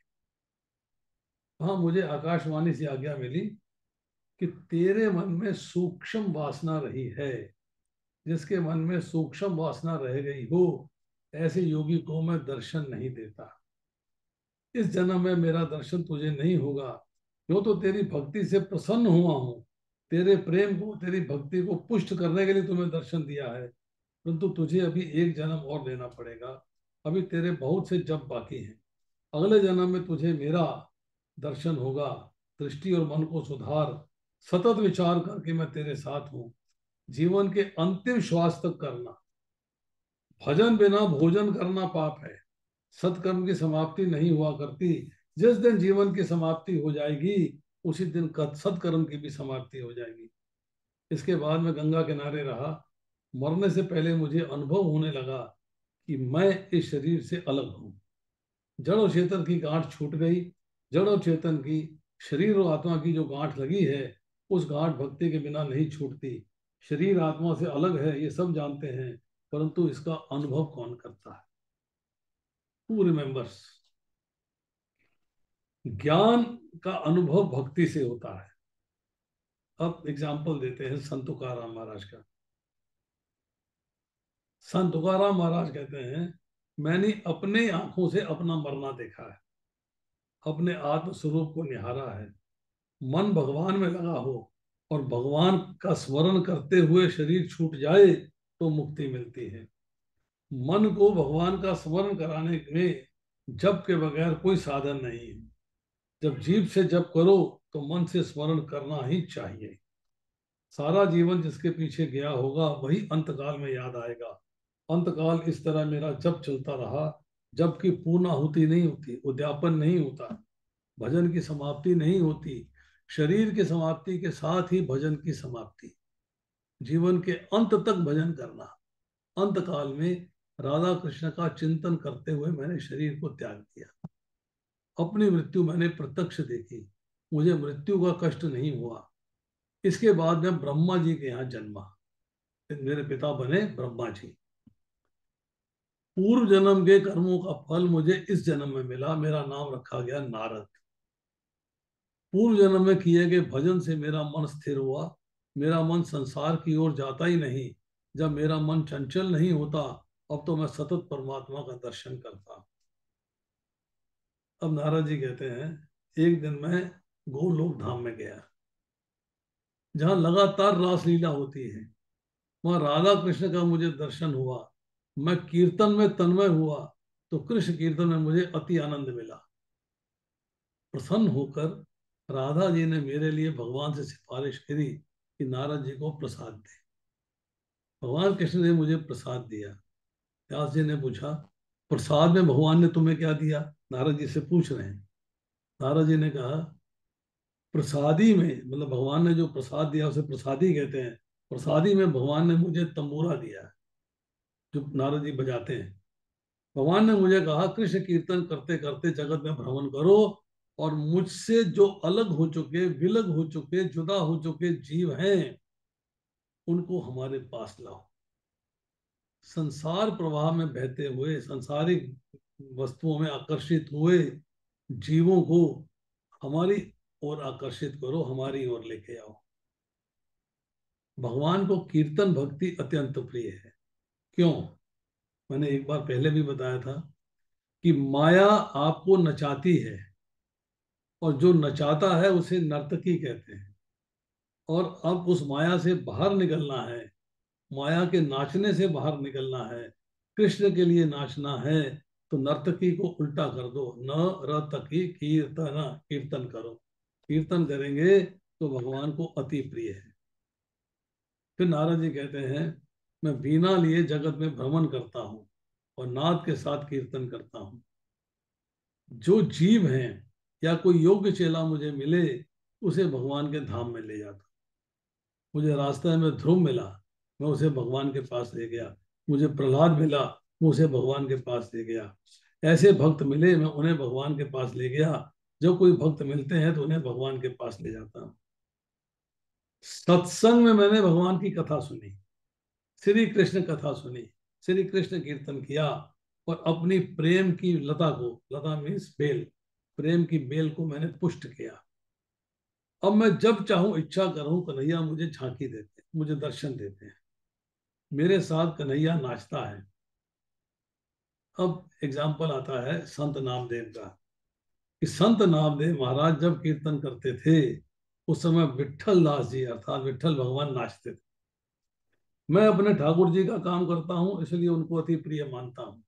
वहां मुझे आकाशवाणी से आज्ञा मिली कि तेरे मन में सूक्ष्म वासना रही है, जिसके मन में सूक्ष्म वासना रह गई हो, ऐसे योगी को मैं दर्शन नहीं देता। इस जन्म में मेरा दर्शन तुझे नहीं होगा। क्यों तो तेरी भक्ति से प्रसन्न हुआ हूं, तेरे प्रेम को, तेरी भक्ति को पुष्ट करने के लिए तुम्हें दर्शन दिया है, परंतु तुझे अभी एक जन्म और लेना पड़ेगा। अभी तेरे बहुत से जप बाकी हैं। अगले जन्म में तुझे मेरा दर्शन होगा। दृष्टि और मन को सुधार, सतत विचार करके मैं तेरे साथ हूं। जीवन के अंतिम श्वास तक करना। भजन बिना भोजन करना पाप है। सत्कर्म की समाप्ति नहीं हुआ करती। जिस दिन जीवन की समाप्ति हो जाएगी, उसी दिन सत्कर्म की भी समाप्ति हो जाएगी। इसके बाद मैं गंगा किनारे रहा। मरने से पहले मुझे अनुभव होने लगा कि मैं इस शरीर से अलग हूं। जड़ और चेतन की गांठ छूट गई। जड़ और चेतन की, शरीर और आत्मा की जो गांठ लगी है, उस गांठ भक्ति के बिना नहीं छूटती। शरीर आत्मा से अलग है, ये सब जानते हैं, परंतु इसका अनुभव कौन करता है? Who remembers? ज्ञान का अनुभव भक्ति से होता है। अब एग्जाम्पल देते हैं संत तुकाराम महाराज का। संत तुकाराम महाराज कहते हैं, मैंने अपने आंखों से अपना मरना देखा है, अपने आत्म स्वरूप को निहारा है। मन भगवान में लगा हो और भगवान का स्मरण करते हुए शरीर छूट जाए तो मुक्ति मिलती है। मन को भगवान का स्मरण कराने में जप के बगैर कोई साधन नहीं है। जब जीभ से जप करो तो मन से स्मरण करना ही चाहिए। सारा जीवन जिसके पीछे गया होगा वही अंतकाल में याद आएगा। अंतकाल इस तरह मेरा जप चलता रहा, जबकि पूर्णाहुति नहीं होती, उद्यापन नहीं होता, भजन की समाप्ति नहीं होती। शरीर की समाप्ति के साथ ही भजन की समाप्ति। जीवन के अंत तक भजन करना। अंतकाल में राधा कृष्ण का चिंतन करते हुए मैंने शरीर को त्याग दिया। अपनी मृत्यु मैंने प्रत्यक्ष देखी। मुझे मृत्यु का कष्ट नहीं हुआ। इसके बाद मैं ब्रह्मा जी के यहाँ जन्मा। मेरे पिता बने ब्रह्मा जी। पूर्व जन्म के कर्मों का फल मुझे इस जन्म में मिला। मेरा नाम रखा गया नारद। पूर्व जन्म में किए गए भजन से मेरा मन स्थिर हुआ। मेरा मन संसार की ओर जाता ही नहीं। जब मेरा मन चंचल नहीं होता, अब तो मैं सतत परमात्मा का दर्शन करता। अब नारद जी कहते हैं, एक दिन मैं गोलोक धाम में गया, जहां लगातार रासलीला होती है। वहां राधा कृष्ण का मुझे दर्शन हुआ। मैं कीर्तन में तन्मय हुआ तो कृष्ण कीर्तन में मुझे अति आनंद मिला। प्रसन्न होकर राधा जी ने मेरे लिए भगवान से सिफारिश करी कि नारद जी को प्रसाद दे। भगवान कृष्ण ने मुझे प्रसाद दिया। व्यास जी ने पूछा, प्रसाद में भगवान ने तुम्हें क्या दिया? नारद जी से पूछ रहे हैं। नारद जी ने कहा प्रसादी में, मतलब भगवान ने जो प्रसाद दिया उसे प्रसादी कहते हैं, प्रसादी में भगवान ने मुझे तंबूरा दिया है जो नारद जी बजाते हैं। भगवान ने मुझे कहा कृष्ण कीर्तन करते करते जगत में भ्रमण करो और मुझसे जो अलग हो चुके, विलग हो चुके, जुदा हो चुके जीव हैं उनको हमारे पास लाओ। संसार प्रवाह में बहते हुए, सांसारिक वस्तुओं में आकर्षित हुए जीवों को हमारी ओर आकर्षित करो, हमारी ओर लेके आओ। भगवान को कीर्तन भक्ति अत्यंत प्रिय है। क्यों? मैंने एक बार पहले भी बताया था कि माया आपको नचाती है और जो नचाता है उसे नर्तकी कहते हैं। और अब उस माया से बाहर निकलना है, माया के नाचने से बाहर निकलना है, कृष्ण के लिए नाचना है, तो नर्तकी को उल्टा कर दो, न रतकी कीर्तन, कीर्तन करो। कीर्तन करेंगे तो भगवान को अति प्रिय है। फिर नारद जी कहते हैं मैं बिना लिए जगत में भ्रमण करता हूँ और नाद के साथ कीर्तन करता हूँ। जो जीव हैं या कोई योग्य चेला मुझे मिले उसे भगवान के धाम में ले जाता। मुझे रास्ते में ध्रुव मिला, मैं उसे भगवान के पास ले गया। मुझे प्रहलाद मिला, मैं उसे भगवान के पास ले गया। ऐसे भक्त मिले, मैं उन्हें भगवान के पास ले गया। जब कोई भक्त मिलते हैं तो उन्हें भगवान के पास ले जाता हूँ। सत्संग में मैंने भगवान की कथा सुनी, श्री कृष्ण कथा सुनी, श्री कृष्ण कीर्तन किया और अपनी प्रेम की लता को, लता मीन्स बेल, प्रेम की बेल को मैंने पुष्ट किया। अब मैं जब चाहूं इच्छा करूं कन्हैया मुझे झांकी देते हैं, मुझे दर्शन देते हैं, मेरे साथ कन्हैया नाचता है। अब एग्जाम्पल आता है संत नामदेव का, कि संत नामदेव महाराज जब कीर्तन करते थे उस समय विट्ठल दास जी अर्थात विट्ठल भगवान नाचते थे। मैं अपने ठाकुर जी का काम करता हूं इसलिए उनको अति प्रिय मानता हूं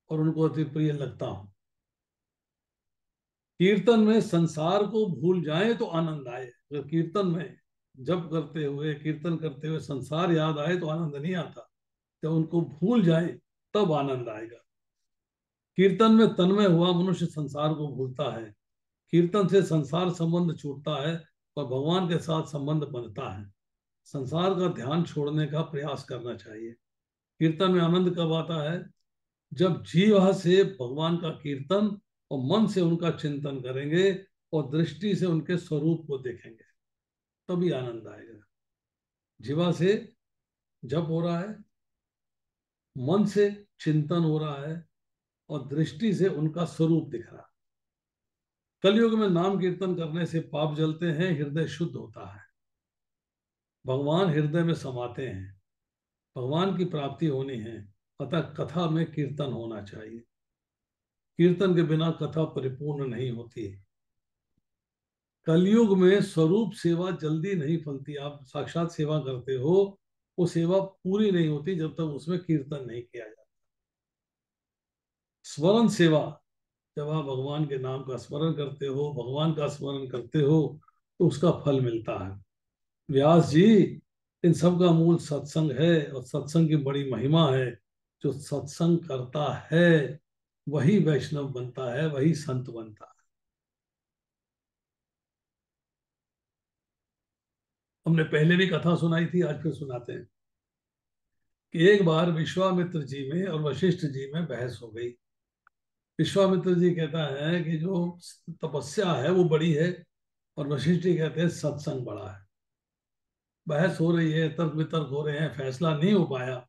और उनको अति प्रिय लगता हूं। कीर्तन में संसार को भूल जाए तो आनंद आए। अगर कीर्तन में जब करते हुए, कीर्तन करते हुए संसार याद आए तो आनंद नहीं आता, जब उनको भूल जाए तब आनंद आएगा। कीर्तन में तन्मय हुआ मनुष्य संसार को भूलता है। कीर्तन से संसार संबंध छूटता है और भगवान के साथ संबंध बनता है। संसार का ध्यान छोड़ने का प्रयास करना चाहिए। कीर्तन में आनंद कब आता है? जब जीवा से भगवान का कीर्तन और मन से उनका चिंतन करेंगे और दृष्टि से उनके स्वरूप को देखेंगे, तभी आनंद आएगा। जीवा से जप हो रहा है, मन से चिंतन हो रहा है और दृष्टि से उनका स्वरूप दिख रहा है। कलयुग में नाम कीर्तन करने से पाप जलते हैं, हृदय शुद्ध होता है, भगवान हृदय में समाते हैं, भगवान की प्राप्ति होनी है। अतः कथा में कीर्तन होना चाहिए। कीर्तन के बिना कथा परिपूर्ण नहीं होती। कलयुग में स्वरूप सेवा जल्दी नहीं फलती। आप साक्षात सेवा करते हो, वो सेवा पूरी नहीं होती जब तक उसमें कीर्तन नहीं किया जाता। स्मरण सेवा, जब आप भगवान के नाम का स्मरण करते हो, भगवान का स्मरण करते हो, तो उसका फल मिलता है। व्यास जी, इन सब का मूल सत्संग है और सत्संग की बड़ी महिमा है। जो सत्संग करता है वही वैष्णव बनता है, वही संत बनता है। हमने पहले भी कथा सुनाई थी, आज फिर सुनाते हैं कि एक बार विश्वामित्र जी में और वशिष्ठ जी में बहस हो गई। विश्वामित्र जी कहता है कि जो तपस्या है वो बड़ी है और वशिष्ठ जी कहते हैं सत्संग बड़ा है। बहस हो रही है, तर्क वितर्क हो रहे हैं, फैसला नहीं हो पाया।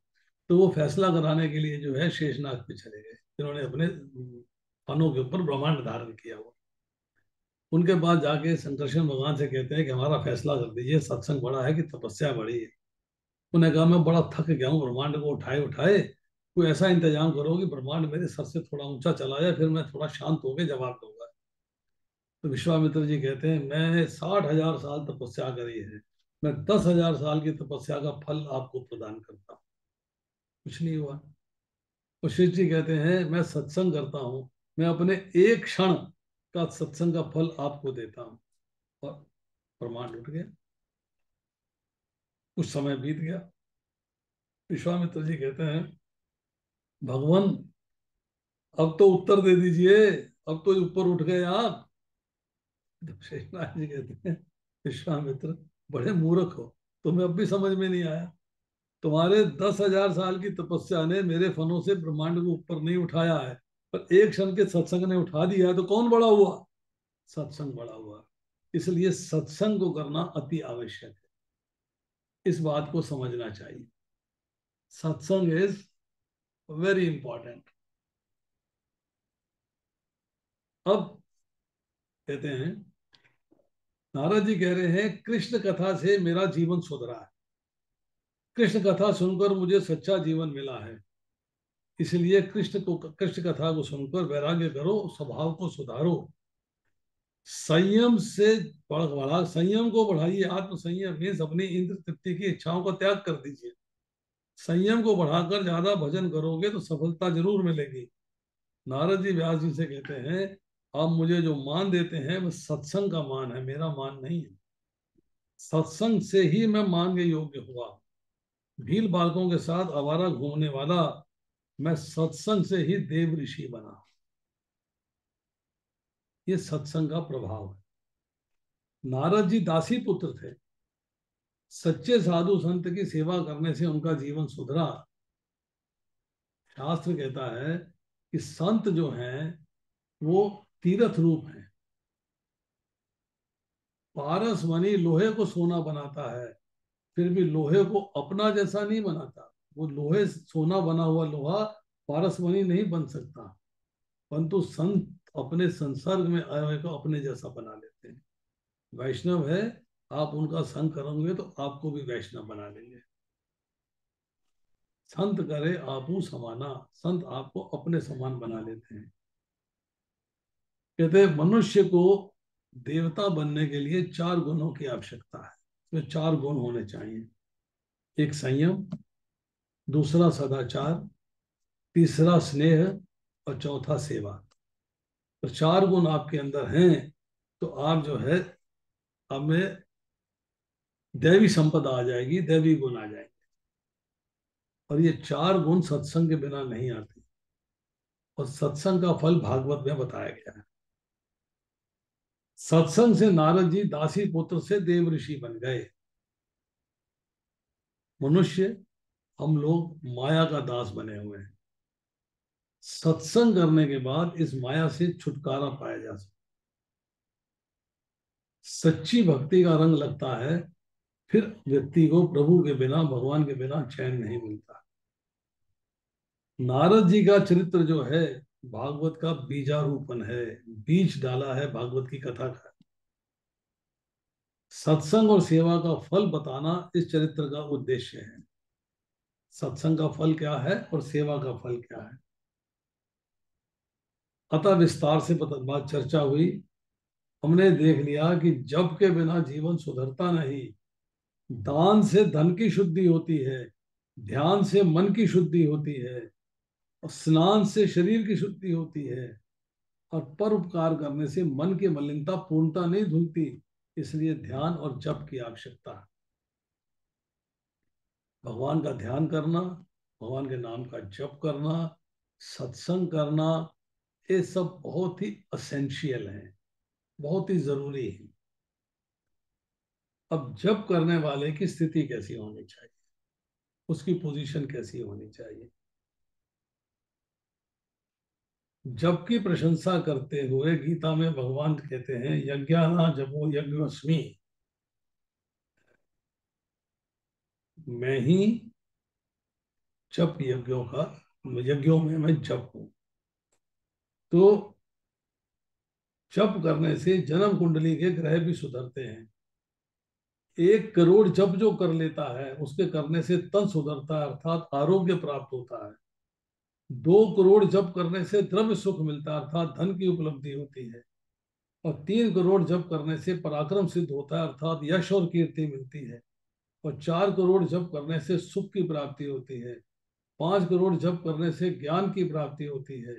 तो वो फैसला कराने के लिए जो है शेषनाग पे चले गए, जिन्होंने अपने फनों के ऊपर ब्रह्मांड धारण किया हुआ। उनके बाद जाके संकर्षण भगवान से कहते हैं कि हमारा फैसला कर दीजिए, सत्संग बड़ा है कि तपस्या बड़ी है। उन्हें कहा मैं बड़ा थक गया हूँ ब्रह्मांड को उठाए उठाए, कोई ऐसा इंतजाम करो कि ब्रह्मांड मेरे सर से थोड़ा ऊंचा चला जाए, फिर मैं थोड़ा शांत होकर जवाब दूंगा। तो विश्वामित्र जी कहते हैं मैं 60,000 साल तपस्या करी है, मैं 10,000 साल की तपस्या का फल आपको प्रदान करता हूँ। कुछ नहीं हुआ। वशिष्ठ जी कहते हैं मैं सत्संग करता हूँ, मैं अपने एक क्षण का सत्संग का फल आपको देता हूँ। और ब्रह्मांड उठ गया। कुछ समय बीत गया। विश्वामित्र जी कहते हैं भगवान अब तो उत्तर दे दीजिए, अब तो ऊपर उठ गए आप। तो शेषनाग जी कहते हैं, विश्वामित्र बड़े मूर्ख हो, तुम्हें अब भी समझ में नहीं आया। तुम्हारे 10,000 साल की तपस्या ने मेरे फनों से ब्रह्मांड को ऊपर नहीं उठाया है, पर एक क्षण के सत्संग ने उठा दिया है। तो कौन बड़ा हुआ? सत्संग बड़ा हुआ। इसलिए सत्संग को करना अति आवश्यक है, इस बात को समझना चाहिए। सत्संग इज वेरी इंपॉर्टेंट। अब कहते हैं, नारद जी कह रहे हैं, कृष्ण कथा से मेरा जीवन सुधरा है। कृष्ण कथा सुनकर मुझे सच्चा जीवन मिला है। इसलिए कृष्ण कथा को सुनकर वैराग्य करो, स्वभाव को सुधारो। संयम से बढ़ा संयम को बढ़ाइए। आत्म संयम मीन्स अपनी इंद्र तृप्ति की इच्छाओं का त्याग कर दीजिए। संयम को बढ़ाकर ज्यादा भजन करोगे तो सफलता जरूर मिलेगी। नारद जी व्यास जी से कहते हैं, आप मुझे जो मान देते हैं वह सत्संग का मान है, मेरा मान नहीं है। सत्संग से ही मैं मान के योग्य हुआ। भील बालकों के साथ आवारा घूमने वाला मैं सत्संग से ही देव ऋषि बना। ये सत्संग का प्रभाव है। नारद जी दासी पुत्र थे। सच्चे साधु संत की सेवा करने से उनका जीवन सुधरा। शास्त्र कहता है कि संत जो हैं वो तीर्थ रूप हैं। पारस मणि लोहे को सोना बनाता है, फिर भी लोहे को अपना जैसा नहीं बनाता। वो लोहे सोना बना हुआ लोहा पारस मणि नहीं बन सकता, परंतु संत अपने संसर्ग में आए हुए को अपने जैसा बना लेते हैं। वैष्णव है, आप उनका संग करोगे तो आपको भी वैष्णव बना लेंगे। संत करे आपू समाना, संत आपको अपने समान बना लेते हैं। कहते हैं, मनुष्य को देवता बनने के लिए 4 गुणों की आवश्यकता है। इसमें 4 गुण होने चाहिए। एक संयम, दूसरा सदाचार, तीसरा स्नेह और चौथा सेवा। तो 4 गुण आपके अंदर हैं तो आप जो है, अब में दैवी संपदा आ जाएगी, दैवी गुण आ जाएंगे। और ये 4 गुण सत्संग के बिना नहीं आते। और सत्संग का फल भागवत में बताया गया है। सत्संग से नारद जी दासी पुत्र से देव ऋषि बन गए। मनुष्य हम लोग माया का दास बने हुए हैं। सत्संग करने के बाद इस माया से छुटकारा पाया जा सकता। सच्ची भक्ति का रंग लगता है, फिर व्यक्ति को प्रभु के बिना, भगवान के बिना चैन नहीं मिलता। नारद जी का चरित्र जो है भागवत का बीजारूपण है, बीज डाला है भागवत की कथा का। सत्संग और सेवा का फल बताना इस चरित्र का उद्देश्य है। सत्संग का फल क्या है और सेवा का फल क्या है, अतः विस्तार से बात चर्चा हुई। हमने देख लिया कि जप के बिना जीवन सुधरता नहीं। दान से धन की शुद्धि होती है, ध्यान से मन की शुद्धि होती है, और स्नान से शरीर की शुद्धि होती है, और परोपकार करने से मन की मलिनता पूर्णता नहीं धुलती। इसलिए ध्यान और जप की आवश्यकता है। भगवान का ध्यान करना, भगवान के नाम का जप करना, सत्संग करना, ये सब बहुत ही असेंशियल है, बहुत ही जरूरी है। अब जप करने वाले की स्थिति कैसी होनी चाहिए, उसकी पोजीशन कैसी होनी चाहिए? जप की प्रशंसा करते हुए गीता में भगवान कहते हैं, यज्ञाना जपो यज्ञस्मि, मैं ही जप यज्ञों में मैं जप हूं। तो जप करने से जन्म कुंडली के ग्रह भी सुधरते हैं। 1 करोड़ जप जो कर लेता है उसके करने से तन सुधरता है, अर्थात आरोग्य प्राप्त होता है। 2 करोड़ जप करने से द्रव्य सुख मिलता है, अर्थात धन की उपलब्धि होती है। और 3 करोड़ जप करने से पराक्रम सिद्ध होता है, अर्थात यश और कीर्ति मिलती है। और 4 करोड़ जप करने से सुख की प्राप्ति होती है। 5 करोड़ जप करने से ज्ञान की प्राप्ति होती है।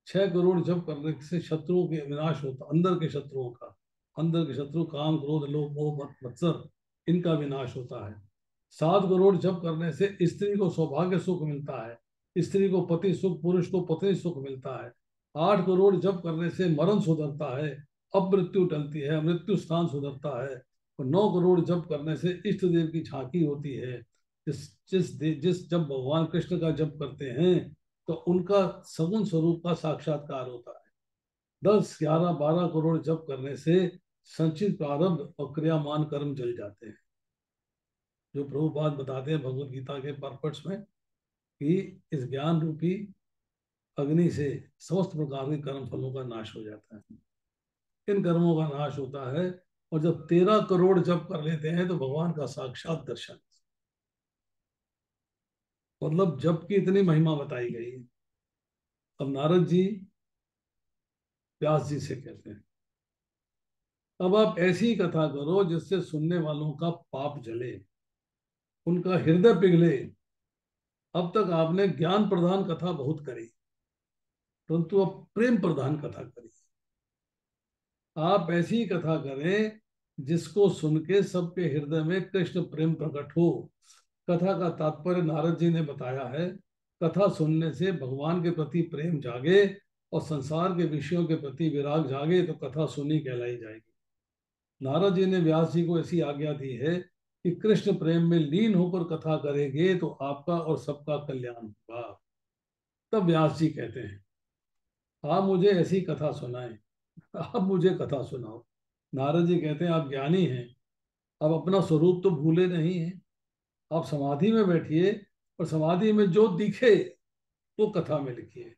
6 करोड़ जप करने से शत्रुओं के विनाश होता, अंदर के शत्रुओं का, अंदर के शत्रु काम क्रोध लोभ मोह मत्सर, इनका विनाश होता है। 7 करोड़ जप करने से स्त्री को सौभाग्य सुख मिलता है, स्त्री को पति सुख, पुरुष को पत्नी सुख मिलता है। 8 करोड़ जप करने से मरण सुधरता है, अपमृत्यु टलती है, मृत्यु स्थान सुधरता है। और 9 करोड़ जप करने से इष्ट देव की झांकी होती है। जिस जब भगवान कृष्ण का जप करते हैं तो उनका सगुण स्वरूप का साक्षात्कार होता है। 10, 11, 12 करोड़ जप करने से संचित प्रारब्ध और क्रियामान कर्म जल जाते हैं। जो प्रभुपाद बताते हैं भगवत गीता के पर्पट्स में कि इस ज्ञान रूपी अग्नि से समस्त प्रकार के कर्म फलों का नाश हो जाता है। इन कर्मों का नाश होता है। और जब 13 करोड़ जप कर लेते हैं तो भगवान का साक्षात दर्शन। मतलब जप की इतनी महिमा बताई गई है। अब नारद जी व्यास जी से कहते हैं, अब आप ऐसी कथा करो जिससे सुनने वालों का पाप जले, उनका हृदय पिघले। अब तक आपने ज्ञान प्रधान कथा बहुत करी, परंतु अब प्रेम प्रधान कथा करी। आप ऐसी कथा करें जिसको सुन के सबके हृदय में कृष्ण प्रेम प्रकट हो। कथा का तात्पर्य नारद जी ने बताया है। कथा सुनने से भगवान के प्रति प्रेम जागे और संसार के विषयों के प्रति विराग जागे तो कथा सुनी कहलाई जाएगी। नारद जी ने व्यास जी को ऐसी आज्ञा दी है कि कृष्ण प्रेम में लीन होकर कथा करेंगे तो आपका और सबका कल्याण होगा। तब व्यास जी कहते हैं, आप मुझे ऐसी कथा सुनाएं, आप मुझे कथा सुनाओ। नारद जी कहते हैं, आप ज्ञानी हैं, आप अपना स्वरूप तो भूले नहीं हैं। आप समाधि में बैठिए और समाधि में जो दिखे वो कथा में लिखिए।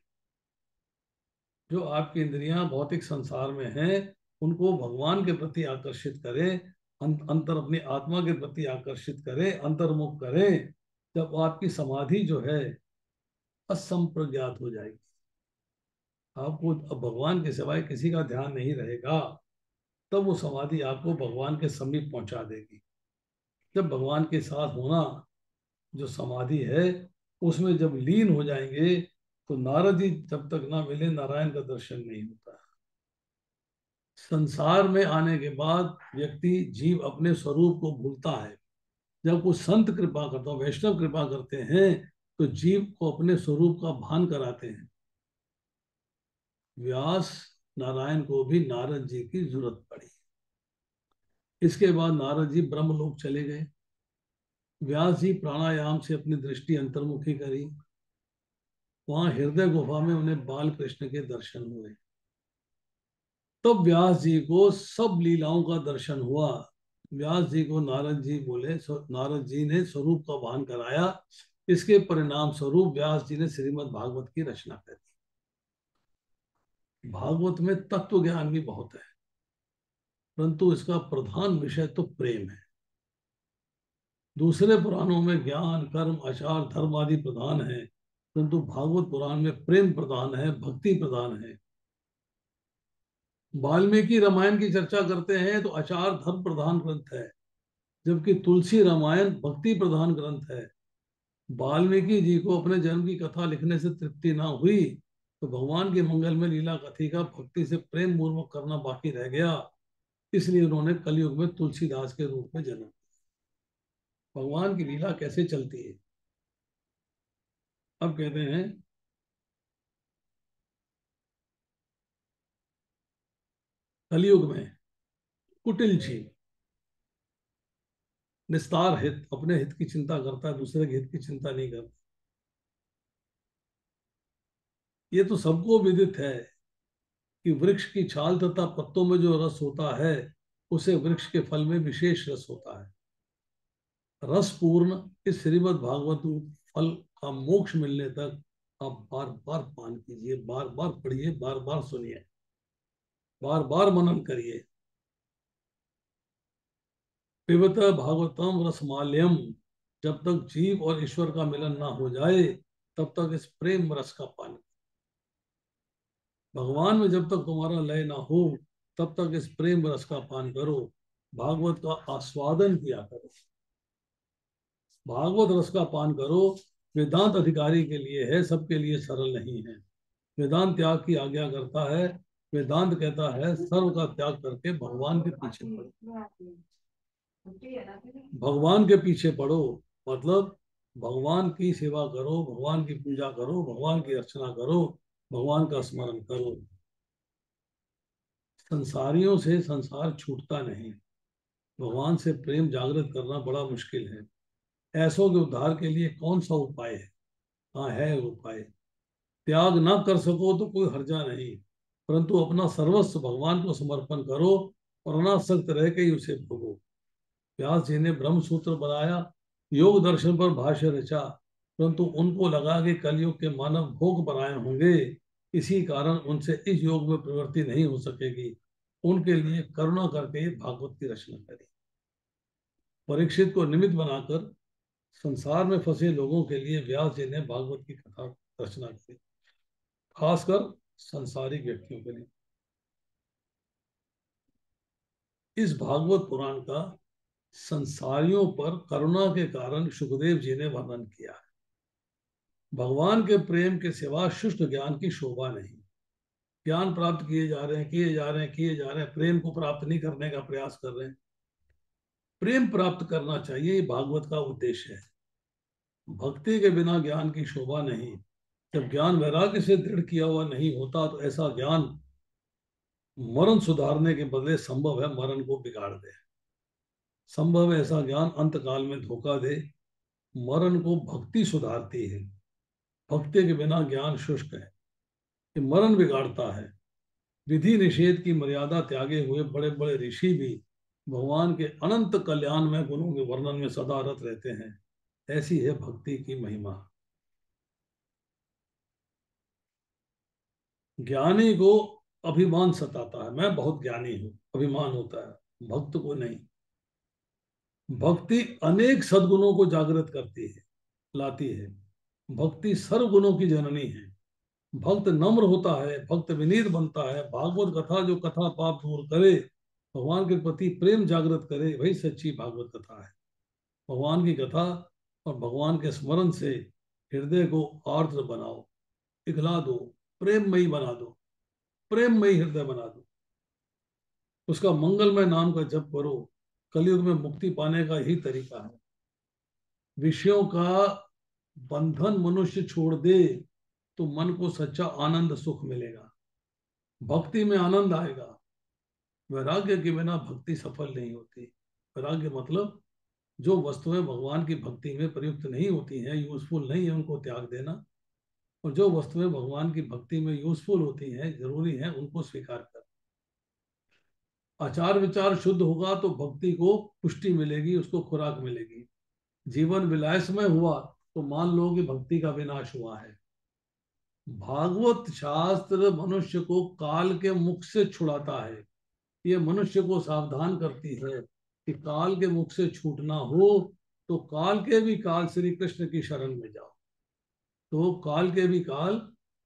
जो आपकी इंद्रियां भौतिक संसार में हैं उनको भगवान के प्रति आकर्षित करें, अंतर अपनी आत्मा के प्रति आकर्षित करें, अंतर्मुख करें। जब आपकी समाधि जो है असंप्रज्ञात हो जाएगी, आपको अब भगवान के सिवाय किसी का ध्यान नहीं रहेगा, तब वो समाधि आपको भगवान के समीप पहुंचा देगी। जब भगवान के साथ होना जो समाधि है उसमें जब लीन हो जाएंगे तो नारद जी जब तक ना मिले नारायण का दर्शन नहीं होता। संसार में आने के बाद व्यक्ति जीव अपने स्वरूप को भूलता है। जब कोई संत कृपा करता है, वैष्णव कृपा करते हैं तो जीव को अपने स्वरूप का भान कराते हैं। व्यास नारायण को भी नारद जी की जरूरत पड़ी। इसके बाद नारद जी ब्रह्मलोक चले गए। व्यास जी प्राणायाम से अपनी दृष्टि अंतर्मुखी करी। वहां हृदय गुफा में उन्हें बाल कृष्ण के दर्शन हुए। तब व्यास जी को सब लीलाओं का दर्शन हुआ। व्यास जी को नारद जी बोले, नारद जी ने स्वरूप का भान कराया। इसके परिणाम स्वरूप व्यास जी ने श्रीमद् भागवत की रचना करी। भागवत में तत्व ज्ञान भी बहुत है, परंतु इसका प्रधान विषय तो प्रेम है। दूसरे पुराणों में ज्ञान, कर्म, आचार, धर्म आदि प्रधान है, परंतु भागवत पुराण में प्रेम प्रधान है, भक्ति प्रधान है। वाल्मीकि रामायण की चर्चा करते हैं तो आचार धर्म प्रधान ग्रंथ है, जबकि तुलसी रामायण भक्ति प्रधान ग्रंथ है। वाल्मीकि जी को अपने जन्म की कथा लिखने से तृप्ति ना हुई तो भगवान के मंगल में लीला कथी का भक्ति से प्रेम पूर्वक करना बाकी रह गया। इसलिए उन्होंने कलयुग में तुलसीदास के रूप में जन्म। भगवान की लीला कैसे चलती है। अब कहते हैं, कलयुग में कुटिल जीव निस्तार हित, अपने हित की चिंता करता है, दूसरे के हित की चिंता नहीं करता। ये तो सबको विदित है कि वृक्ष की छाल तथा पत्तों में जो रस होता है उसे वृक्ष के फल में विशेष रस होता है। रस पूर्ण इस श्रीमद् भागवत फल का मोक्ष मिलने तक आप बार बार पान कीजिए, बार बार पढ़िए, बार बार सुनिए, बार बार मनन करिए। पिबत भागवतम रसमाल्यम, जब तक जीव और ईश्वर का मिलन ना हो जाए तब तक इस प्रेम रस का पान। भगवान में जब तक तुम्हारा लय ना हो तब तक इस प्रेम रस का पान करो, भागवत का आस्वादन किया करो, भागवत रस का पान करो। वेदांत अधिकारी के लिए है, सबके लिए सरल नहीं है। वेदांत त्याग की आज्ञा करता है। वेदांत कहता है सर्व का त्याग करके भगवान के पीछे पड़ो। भगवान के पीछे पड़ो मतलब भगवान की सेवा करो, भगवान की पूजा करो, भगवान की अर्चना करो, भगवान का स्मरण करो। संसारियों से संसार छूटता नहीं, भगवान से प्रेम जागृत करना बड़ा मुश्किल है। ऐसों के उद्धार के लिए कौन सा उपाय है? हाँ, है उपाय। त्याग ना कर सको तो कोई हर्जा नहीं, परंतु अपना सर्वस्व भगवान को समर्पण करो और अनासक्त रह के ही उसे भोगो। व्यास जी ने ब्रह्म सूत्र बनाया, योग दर्शन पर भाष्य रचा, परंतु उनको लगा कि कलयुग के मानव भोग परायण होंगे, इसी कारण उनसे इस योग में प्रवृत्ति नहीं हो सकेगी। उनके लिए करुणा करके भागवत की रचना करी। परीक्षित को निमित्त बनाकर संसार में फंसे लोगों के लिए व्यास जी ने भागवत की कथा रचना की, खासकर संसारिक व्यक्तियों के लिए। इस भागवत पुराण का संसारियों पर करुणा के कारण सुखदेव जी ने वर्णन किया है। भगवान के प्रेम के सिवा शुष्क ज्ञान की शोभा नहीं। ज्ञान प्राप्त किए जा रहे हैं, किए जा रहे हैं, किए जा रहे हैं, प्रेम को प्राप्त नहीं करने का प्रयास कर रहे हैं। प्रेम प्राप्त करना चाहिए, ये भागवत का उद्देश्य है। भक्ति के बिना ज्ञान की शोभा नहीं। जब ज्ञान वैराग्य से दृढ़ किया हुआ नहीं होता तो ऐसा ज्ञान मरण सुधारने के बदले संभव है मरण को बिगाड़ दे। संभव है ऐसा ज्ञान अंत काल में धोखा दे। मरण को भक्ति सुधारती है, भक्ति के बिना ज्ञान शुष्क है, ये मरण बिगाड़ता है। विधि निषेध की मर्यादा त्यागे हुए बड़े बड़े ऋषि भी भगवान के अनंत कल्याण में गुणों के वर्णन में सदा रत रहते हैं। ऐसी है भक्ति की महिमा। ज्ञानी को अभिमान सताता है, मैं बहुत ज्ञानी हूं, अभिमान होता है। भक्त को नहीं। भक्ति अनेक सद्गुणों को जागृत करती है, लाती है। भक्ति सर्व गुणों की जननी है। भक्त नम्र होता है, भक्त विनीत बनता है। भागवत कथा जो कथा पाप दूर करे, भगवान के प्रति प्रेम जागृत करे, वही सच्ची भागवत कथा है। भगवान की कथा और भगवान के स्मरण से हृदय को आर्द्र बनाओ, पिघला दो, प्रेममयी बना दो, प्रेममयी हृदय बना दो। उसका मंगलमय नाम का जप करो। कलयुग में मुक्ति पाने का यही तरीका है। विषयों का बंधन मनुष्य छोड़ दे तो मन को सच्चा आनंद सुख मिलेगा, भक्ति में आनंद आएगा। वैराग्य के बिना भक्ति सफल नहीं होती। वैराग्य मतलब जो वस्तुएं भगवान की भक्ति में प्रयुक्त नहीं होती हैं, यूजफुल नहीं है, उनको त्याग देना, और जो वस्तुएं भगवान की भक्ति में यूजफुल होती हैं, जरूरी हैं, उनको स्वीकार कर। आचार विचार शुद्ध होगा तो भक्ति को पुष्टि मिलेगी, उसको खुराक मिलेगी। जीवन विलासमय हुआ तो मान लो कि भक्ति का विनाश हुआ है। भागवत शास्त्र मनुष्य को काल के मुख से छुड़ाता है। ये मनुष्य को सावधान करती है कि काल के मुख से छूटना हो तो काल के भी काल श्री कृष्ण की शरण में जाओ। तो काल के भी काल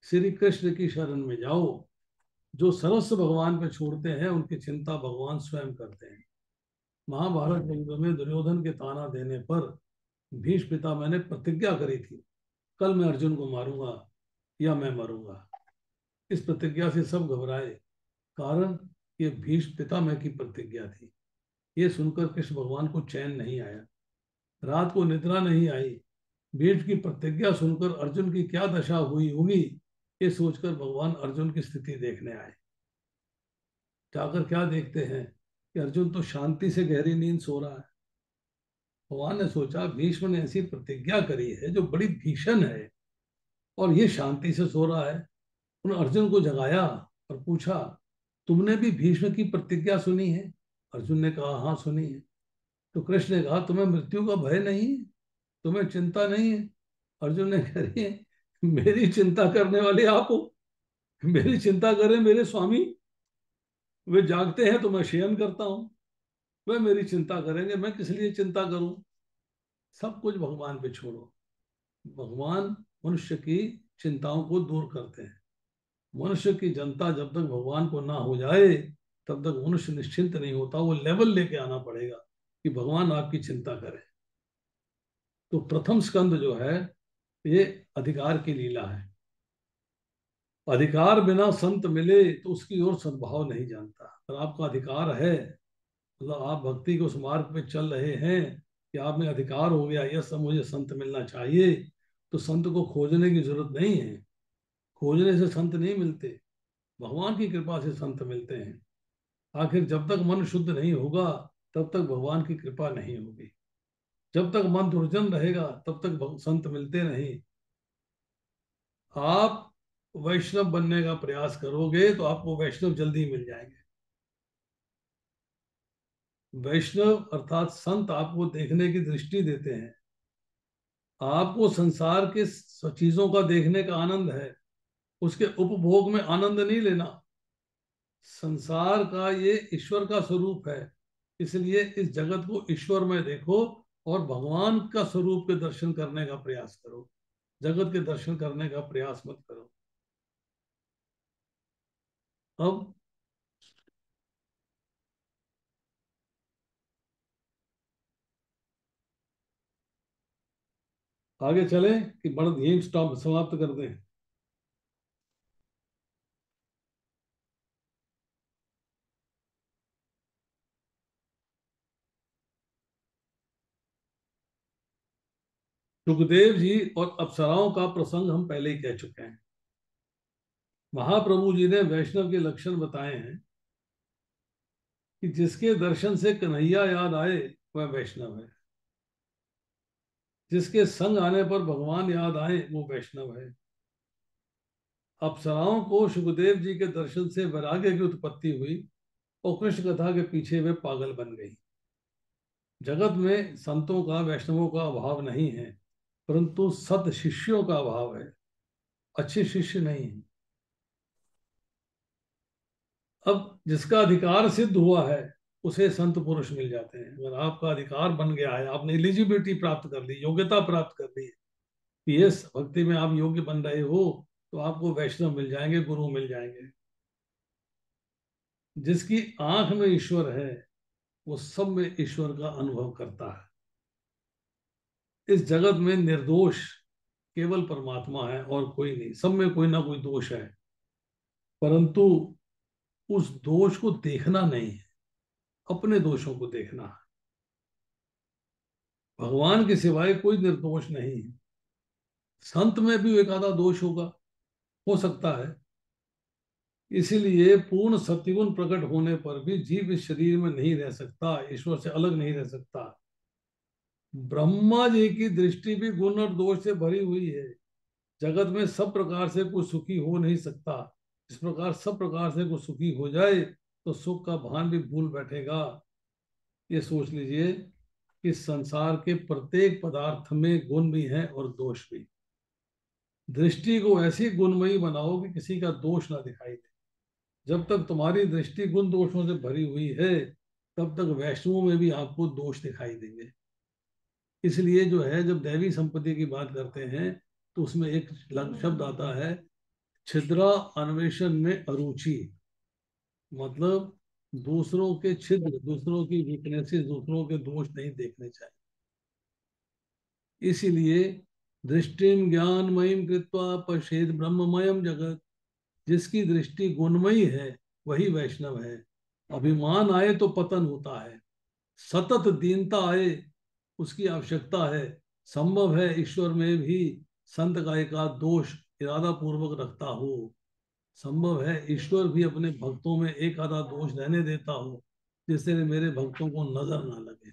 श्री कृष्ण की शरण में जाओ। जो सर्वस्व भगवान पे छोड़ते हैं उनकी चिंता भगवान स्वयं करते हैं। महाभारत युद्ध में दुर्योधन के ताना देने पर भीष्म पितामह ने प्रतिज्ञा करी थी, कल मैं अर्जुन को मारूंगा या मैं मरूंगा। इस प्रतिज्ञा से सब घबराए, कारण ये भीष्म पितामह की प्रतिज्ञा थी। ये सुनकर कृष्ण भगवान को चैन नहीं आया, रात को निद्रा नहीं आई। भीष्म की प्रतिज्ञा सुनकर अर्जुन की क्या दशा हुई होगी, ये सोचकर भगवान अर्जुन की स्थिति देखने आए। जाकर क्या देखते हैं कि अर्जुन तो शांति से गहरी नींद सो रहा है। भगवान ने सोचा भीष्म ने ऐसी प्रतिज्ञा करी है जो बड़ी भीषण है और ये शांति से सो रहा है। उन्होंने अर्जुन को जगाया और पूछा, तुमने भी भीष्म की प्रतिज्ञा सुनी है? अर्जुन ने कहा, हाँ सुनी है। तो कृष्ण ने कहा, तुम्हें मृत्यु का भय नहीं है, तुम्हें चिंता नहीं है? अर्जुन ने कह रही है, मेरी चिंता करने वाले आप हो, मेरी चिंता करें मेरे स्वामी, वे जागते हैं तो मैं शयन करता हूं, वे मेरी चिंता करेंगे, मैं किस लिए चिंता करूं? सब कुछ भगवान पे छोड़ो। भगवान मनुष्य की चिंताओं को दूर करते हैं। मनुष्य की जनता जब तक भगवान को ना हो जाए तब तक मनुष्य निश्चिंत नहीं होता। वो लेवल लेके आना पड़ेगा कि भगवान आपकी चिंता करे। तो प्रथम स्कंद जो है ये अधिकार की लीला है। अधिकार बिना संत मिले तो उसकी ओर सद्भाव नहीं जानता। अगर आपका अधिकार है, मतलब आप भक्ति के उस मार्ग पे चल रहे हैं कि आप में अधिकार हो गया, यह सब मुझे संत मिलना चाहिए, तो संत को खोजने की जरूरत नहीं है। खोजने से संत नहीं मिलते, भगवान की कृपा से संत मिलते हैं। आखिर जब तक मन शुद्ध नहीं होगा तब तक भगवान की कृपा नहीं होगी। जब तक मन दुर्जन रहेगा तब तक संत मिलते नहीं। आप वैष्णव बनने का प्रयास करोगे तो आपको वैष्णव जल्दी मिल जाएंगे। वैष्णव अर्थात संत आपको देखने की दृष्टि देते हैं। आपको संसार के चीजों का देखने का आनंद है, उसके उपभोग में आनंद नहीं लेना। संसार का ये ईश्वर का स्वरूप है, इसलिए इस जगत को ईश्वर में देखो और भगवान का स्वरूप के दर्शन करने का प्रयास करो। जगत के दर्शन करने का प्रयास मत करो। अब आगे चले कि बड़ा यही स्टॉप समाप्त कर दें। सुखदेव जी और अप्सराओं का प्रसंग हम पहले ही कह चुके हैं। महाप्रभु जी ने वैष्णव के लक्षण बताए हैं कि जिसके दर्शन से कन्हैया याद आए वह वैष्णव है, जिसके संग आने पर भगवान याद आए वो वैष्णव है। अप्सराओं को सुखदेव जी के दर्शन से वैराग्य की उत्पत्ति हुई और कृष्ण कथा के पीछे वे पागल बन गई। जगत में संतों का, वैष्णवों का अभाव नहीं है, परंतु सत शिष्यों का अभाव है, अच्छे शिष्य नहीं है। अब जिसका अधिकार सिद्ध हुआ है उसे संत पुरुष मिल जाते हैं। अगर आपका अधिकार बन गया है, आपने एलिजिबिलिटी प्राप्त कर ली, योग्यता प्राप्त कर ली है कि ये भक्ति में आप योग्य बन रहे हो, तो आपको वैष्णव मिल जाएंगे, गुरु मिल जाएंगे। जिसकी आंख में ईश्वर है वो सब में ईश्वर का अनुभव करता है। इस जगत में निर्दोष केवल परमात्मा है और कोई नहीं। सब में कोई ना कोई दोष है, परंतु उस दोष को देखना नहीं है, अपने दोषों को देखना है। भगवान के सिवाय कोई निर्दोष नहीं है। संत में भी एक आधा दोष होगा, हो सकता है। इसीलिए पूर्ण सत्यगुण प्रकट होने पर भी जीव इस शरीर में नहीं रह सकता, ईश्वर से अलग नहीं रह सकता। ब्रह्मा जी की दृष्टि भी गुण और दोष से भरी हुई है। जगत में सब प्रकार से कोई सुखी हो नहीं सकता। इस प्रकार सब प्रकार से कोई सुखी हो जाए तो सुख का भान भी भूल बैठेगा। ये सोच लीजिए कि संसार के प्रत्येक पदार्थ में गुण भी है और दोष भी। दृष्टि को ऐसी गुणमयी बनाओ कि किसी का दोष ना दिखाई दे। जब तक तुम्हारी दृष्टि गुण दोषों से भरी हुई है तब तक वैष्णवों में भी आपको दोष दिखाई देंगे। इसलिए जो है, जब दैवी संपत्ति की बात करते हैं तो उसमें एक शब्द आता है, छिद्रा अन्वेषण में अरुचि। मतलब दूसरों के छिद्र, दूसरों की वीकनेसेस, दूसरों के दोष नहीं देखने चाहिए। इसीलिए दृष्टिम ज्ञानमयीम कृत्वा पश्येद ब्रह्ममयम जगत। जिसकी दृष्टि गुणमयी है वही वैष्णव है। अभिमान आए तो पतन होता है, सतत दीनता आए उसकी आवश्यकता है। संभव है ईश्वर में भी संत का एक आध दोष इरादा पूर्वक रखता हो। संभव है ईश्वर भी अपने भक्तों में एक आधा दोष रहने देता हो, जिससे मेरे भक्तों को नजर ना लगे।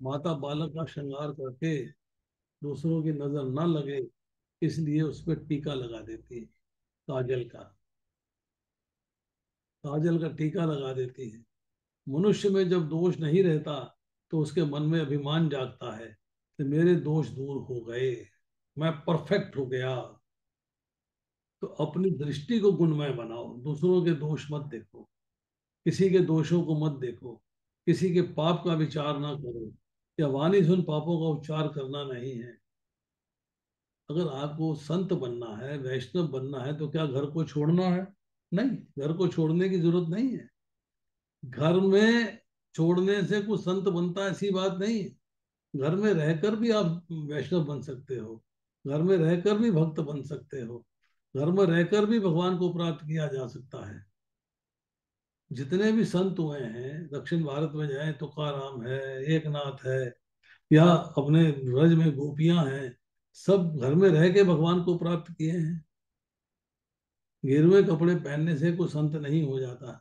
माता बालक का श्रृंगार करके दूसरों की नजर ना लगे, इसलिए उस पर टीका लगा देती है, काजल का, काजल का टीका लगा देती है। मनुष्य में जब दोष नहीं रहता तो उसके मन में अभिमान जागता है कि मेरे दोष दूर हो गए, मैं परफेक्ट हो गया। तो अपनी दृष्टि को गुणमय बनाओ, दूसरों के दोष मत देखो, किसी के दोषों को मत देखो, किसी के पाप का विचार ना करो। या वाणी से उन पापों का उच्चार करना नहीं है। अगर आपको संत बनना है, वैष्णव बनना है, तो क्या घर को छोड़ना है? नहीं, घर को छोड़ने की जरूरत नहीं है। घर में छोड़ने से कुछ संत बनता है ऐसी बात नहीं है। घर में रहकर भी आप वैष्णव बन सकते हो, घर में रहकर भी भक्त बन सकते हो, घर में रहकर भी भगवान को प्राप्त किया जा सकता है। जितने भी संत हुए हैं दक्षिण भारत में, जाए तुकाराम है, एकनाथ है, या अपने ब्रज में गोपियां हैं, सब घर में रह के भगवान को प्राप्त किए हैं। गेरुए कपड़े पहनने से कोई संत नहीं हो जाता।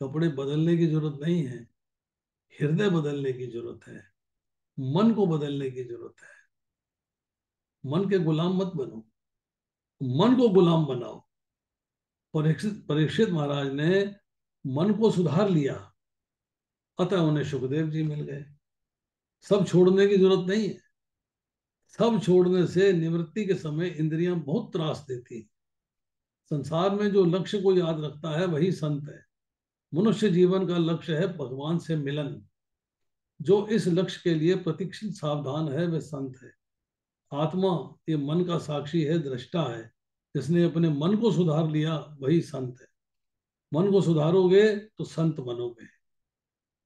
कपड़े बदलने की जरूरत नहीं है, हृदय बदलने की जरूरत है, मन को बदलने की जरूरत है। मन के गुलाम मत बनो, मन को गुलाम बनाओ। परीक्षित परीक्षित महाराज ने मन को सुधार लिया, अतः उन्हें सुखदेव जी मिल गए। सब छोड़ने की जरूरत नहीं है। सब छोड़ने से निवृत्ति के समय इंद्रियां बहुत त्रास देती हैं। संसार में जो लक्ष्य को याद रखता है वही संत है। मनुष्य जीवन का लक्ष्य है भगवान से मिलन। जो इस लक्ष्य के लिए प्रतीक्षित सावधान है वह संत है। आत्मा ये मन का साक्षी है, दृष्टा है। जिसने अपने मन को सुधार लिया वही संत है। मन को सुधारोगे तो संत बनोगे।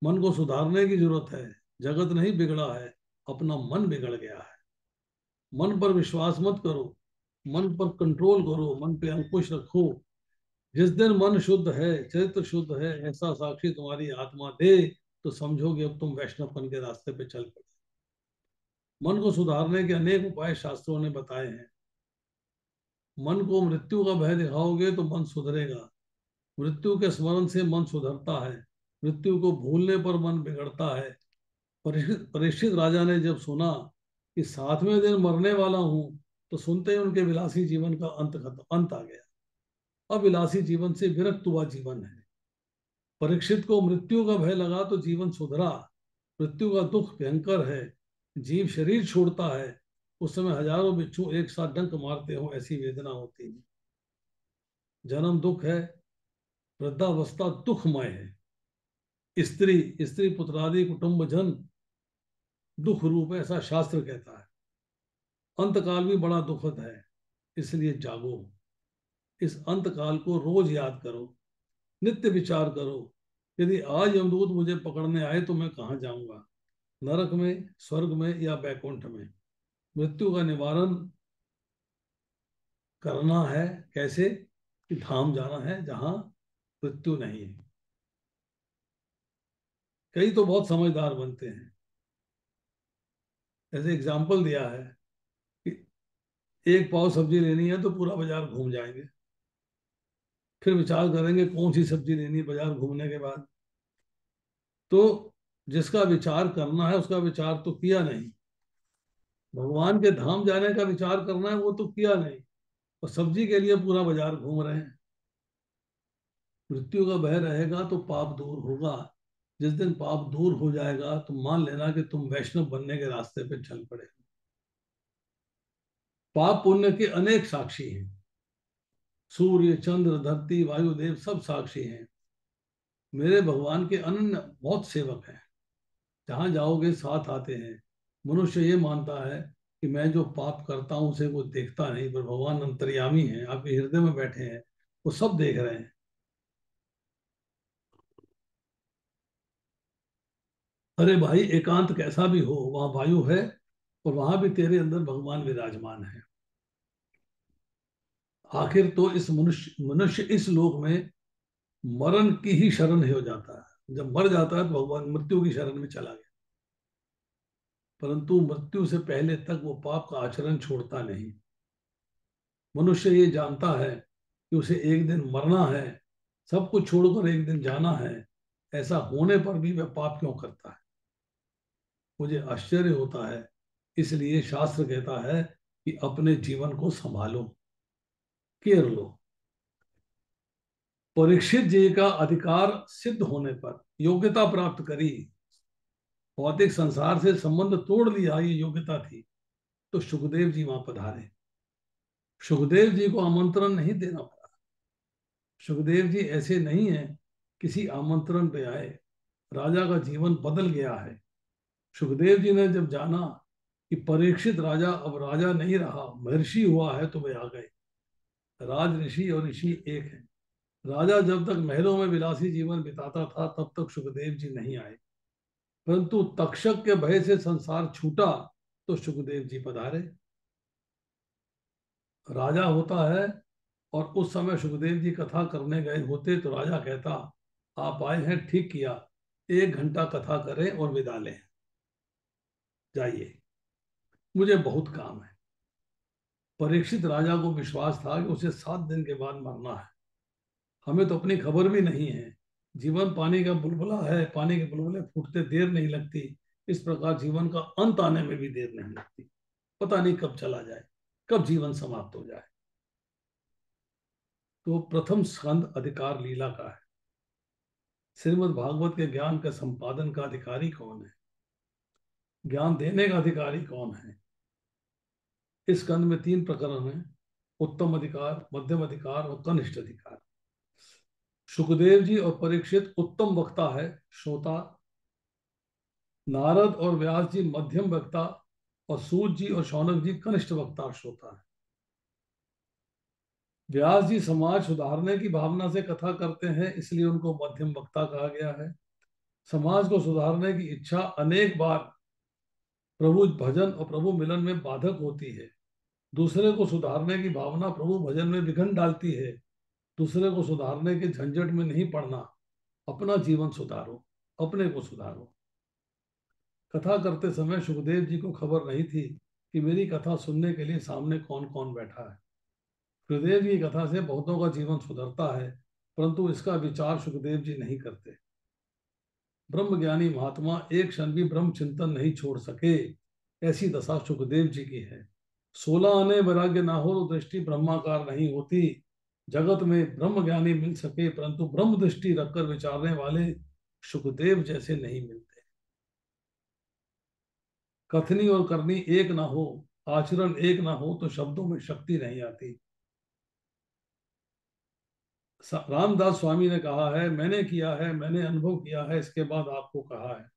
मन को सुधारने की जरूरत है। जगत नहीं बिगड़ा है, अपना मन बिगड़ गया है। मन पर विश्वास मत करो, मन पर कंट्रोल करो, मन पे अंकुश रखो। जिस दिन मन शुद्ध है, चरित्र शुद्ध है, ऐसा साक्षी तुम्हारी आत्मा दे, तो समझोगे अब तुम वैष्णवपन के रास्ते पे चल पड़े। मन को सुधारने के अनेक उपाय शास्त्रों ने बताए हैं। मन को मृत्यु का भय दिखाओगे तो मन सुधरेगा। मृत्यु के स्मरण से मन सुधरता है। मृत्यु को भूलने पर मन बिगड़ता है। परीक्षित राजा ने जब सुना कि 7वें दिन मरने वाला हूं, तो सुनते ही उनके विलासी जीवन का अंत आ गया। अब विलासी जीवन से विरक्त हुआ जीवन है। परीक्षित को मृत्यु का भय लगा तो जीवन सुधरा। मृत्यु का दुख भयंकर है। जीव शरीर छोड़ता है, उस समय हजारों बिच्छू एक साथ डंक मारते हो, ऐसी वेदना होती है। जन्म दुख है, वृद्धावस्था दुखमय है। स्त्री स्त्री पुत्रादि कुटुंब जन दुख रूप है, ऐसा शास्त्र कहता है। अंतकाल भी बड़ा दुखद है, इसलिए जागो। इस अंतकाल को रोज याद करो, नित्य विचार करो। यदि आज यमदूत मुझे पकड़ने आए तो मैं कहाँ जाऊंगा? नरक में, स्वर्ग में या बैकुंठ में? मृत्यु का निवारण करना है कैसे? कि धाम जाना है जहां मृत्यु नहीं है। कई तो बहुत समझदार बनते हैं। ऐसे एग्जाम्पल दिया है कि एक पाव सब्जी लेनी है तो पूरा बाजार घूम जाएंगे, फिर विचार करेंगे कौन सी सब्जी लेनी है बाजार घूमने के बाद। तो जिसका विचार करना है उसका विचार तो किया नहीं। भगवान के धाम जाने का विचार करना है वो तो किया नहीं, और सब्जी के लिए पूरा बाजार घूम रहे हैं। मृत्यु का भय रहेगा तो पाप दूर होगा। जिस दिन पाप दूर हो जाएगा तो मान लेना कि तुम वैष्णव बनने के रास्ते पे चल पड़े। पाप पुण्य के अनेक साक्षी हैं। सूर्य, चंद्र, धरती, वायुदेव सब साक्षी हैं। मेरे भगवान के अनन्य बहुत सेवक हैं। जहां जाओगे साथ आते हैं। मनुष्य ये मानता है कि मैं जो पाप करता हूं उसे कोई देखता नहीं, पर भगवान अंतर्यामी है, आपके हृदय में बैठे हैं, वो सब देख रहे हैं। अरे भाई, एकांत कैसा भी हो वहां वायु है, और वहां भी तेरे अंदर भगवान विराजमान है। आखिर तो इस मनुष्य मनुष्य इस लोक में मरण की ही शरण हो जाता है। जब मर जाता है तो भगवान मृत्यु की शरण में चला गया। परंतु मृत्यु से पहले तक वो पाप का आचरण छोड़ता नहीं। मनुष्य ये जानता है कि उसे एक दिन मरना है, सब कुछ छोड़कर एक दिन जाना है। ऐसा होने पर भी वह पाप क्यों करता है? मुझे आश्चर्य होता है। इसलिए शास्त्र कहता है कि अपने जीवन को संभालो, केयर लो। परीक्षित जी का अधिकार सिद्ध होने पर योग्यता प्राप्त करी, भौतिक संसार से संबंध तोड़ लिया, ये योग्यता थी, तो सुखदेव जी वहां पधारे। सुखदेव जी को आमंत्रण नहीं देना पड़ा। सुखदेव जी ऐसे नहीं है किसी आमंत्रण पे आए। राजा का जीवन बदल गया है। सुखदेव जी ने जब जाना कि परीक्षित राजा अब राजा नहीं रहा, महर्षि हुआ है, तो वे आ गए। राज ऋषि और ऋषि एक है। राजा जब तक महलों में विलासी जीवन बिताता था तब तक सुखदेव जी नहीं आए, परंतु तक्षक के भय से संसार छूटा तो सुखदेव जी पधारे। राजा होता है, और उस समय सुखदेव जी कथा करने गए होते तो राजा कहता, आप आए हैं ठीक किया, 1 घंटा कथा करें और विदा लें, जाइए, मुझे बहुत काम है। परीक्षित राजा को विश्वास था कि उसे 7 दिन के बाद मरना है। हमें तो अपनी खबर भी नहीं है। जीवन पानी का बुलबुला है, पानी के बुलबुले फूटते देर नहीं लगती, इस प्रकार जीवन का अंत आने में भी देर नहीं लगती। पता नहीं कब चला जाए, कब जीवन समाप्त हो जाए। तो प्रथम स्कंद अधिकार लीला का है। श्रीमद् भागवत के ज्ञान का संपादन का अधिकारी कौन है, ज्ञान देने का अधिकारी कौन है। इस स्कंद में 3 प्रकरण हैं, उत्तम अधिकार, मध्यम अधिकार और कनिष्ठ अधिकार। सुखदेव जी और परीक्षित उत्तम वक्ता है, श्रोता। नारद और व्यास जी मध्यम वक्ता और सूत जी और शौनक जी कनिष्ठ वक्ता श्रोता है। व्यास जी समाज सुधारने की भावना से कथा करते हैं, इसलिए उनको मध्यम वक्ता कहा गया है। समाज को सुधारने की इच्छा अनेक बार प्रभु भजन और प्रभु मिलन में बाधक होती है। दूसरे को सुधारने की भावना प्रभु भजन में विघ्न डालती है। दूसरे को सुधारने के झंझट में नहीं पड़ना, अपना जीवन सुधारो, अपने को सुधारो। कथा करते समय सुखदेव जी को खबर नहीं थी कि मेरी कथा सुनने के लिए सामने कौन कौन बैठा है। सुखदेव जी की कथा से बहुतों का जीवन सुधरता है, परंतु इसका विचार सुखदेव जी नहीं करते। ब्रह्मज्ञानी महात्मा एक क्षण भी ब्रह्म चिंतन नहीं छोड़ सके, ऐसी दशा सुखदेव जी की है। 16 आने वैराग्य ना हो तो दृष्टि ब्रह्माकार नहीं होती। जगत में ब्रह्म ज्ञानी मिल सके, परंतु ब्रह्म दृष्टि रखकर विचारने वाले सुखदेव जैसे नहीं मिलते। कथनी और करनी एक ना हो, आचरण एक ना हो तो शब्दों में शक्ति नहीं आती। रामदास स्वामी ने कहा है, मैंने किया है, मैंने अनुभव किया है, इसके बाद आपको कहा है।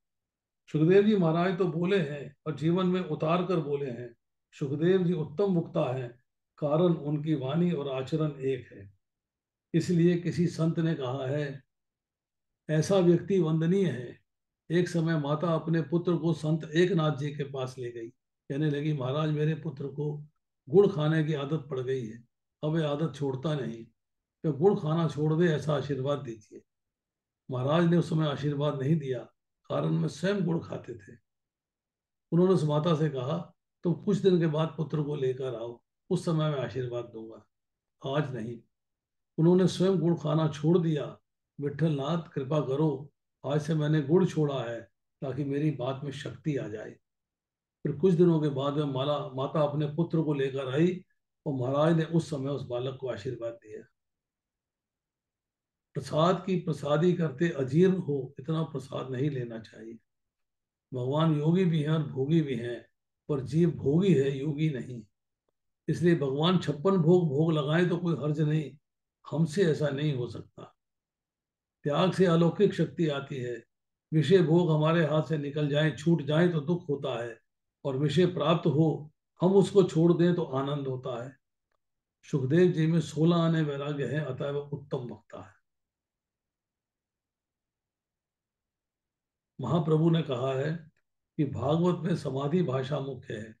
सुखदेव जी महाराज तो बोले हैं और जीवन में उतार कर बोले हैं। सुखदेव जी उत्तम वक्ता हैं, कारण उनकी वाणी और आचरण एक है। इसलिए किसी संत ने कहा है, ऐसा व्यक्ति वंदनीय है। एक समय माता अपने पुत्र को संत एकनाथ जी के पास ले गई। कहने लगी, महाराज मेरे पुत्र को गुड़ खाने की आदत पड़ गई है, अब ये आदत छोड़ता नहीं, तो गुड़ खाना छोड़ दे, ऐसा आशीर्वाद दीजिए। महाराज ने उस समय आशीर्वाद नहीं दिया, कारण में स्वयं गुड़ खाते थे। उन्होंने उस माता से कहा, तुम कुछ दिन के बाद पुत्र को लेकर आओ, उस समय मैं आशीर्वाद दूंगा, आज नहीं। उन्होंने स्वयं गुड़ खाना छोड़ दिया। विठल नाथ कृपा करो, आज से मैंने गुड़ छोड़ा है, ताकि मेरी बात में शक्ति आ जाए। फिर कुछ दिनों के बाद में माता अपने पुत्र को लेकर आई और महाराज ने उस समय उस बालक को आशीर्वाद दिया। प्रसाद की प्रसादी करते अजीर्ण हो, इतना प्रसाद नहीं लेना चाहिए। भगवान योगी भी हैं और भोगी भी हैं, पर जीव भोगी है, योगी नहीं। इसलिए भगवान 56 भोग भोग लगाए तो कोई हर्ज नहीं, हमसे ऐसा नहीं हो सकता। त्याग से अलौकिक शक्ति आती है। विषय भोग हमारे हाथ से निकल जाए, छूट जाए तो दुख होता है, और विषय प्राप्त हो, हम उसको छोड़ दें तो आनंद होता है। सुखदेव जी में 16 आने वैराग्य है, अतः वह उत्तम वक्ता है। महाप्रभु ने कहा है कि भागवत में समाधि भाषा मुख्य है।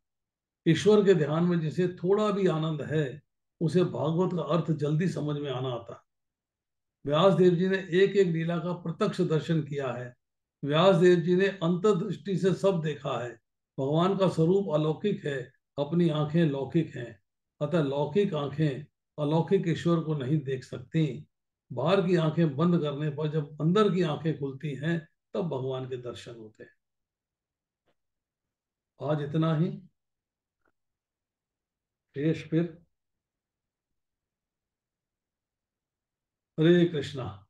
ईश्वर के ध्यान में जिसे थोड़ा भी आनंद है, उसे भागवत का अर्थ जल्दी समझ में आना आता। व्यास देव जी ने एक एक लीला का प्रत्यक्ष दर्शन किया है। व्यास देव जी ने अंतर्दृष्टि से सब देखा है। भगवान का स्वरूप अलौकिक है, अपनी आंखें लौकिक हैं, अतः लौकिक आंखें अलौकिक ईश्वर को नहीं देख सकती। बाहर की आंखें बंद करने पर जब अंदर की आंखें खुलती हैं, तब भगवान के दर्शन होते हैं। आज इतना ही, शेष फिर। हरे कृष्णा।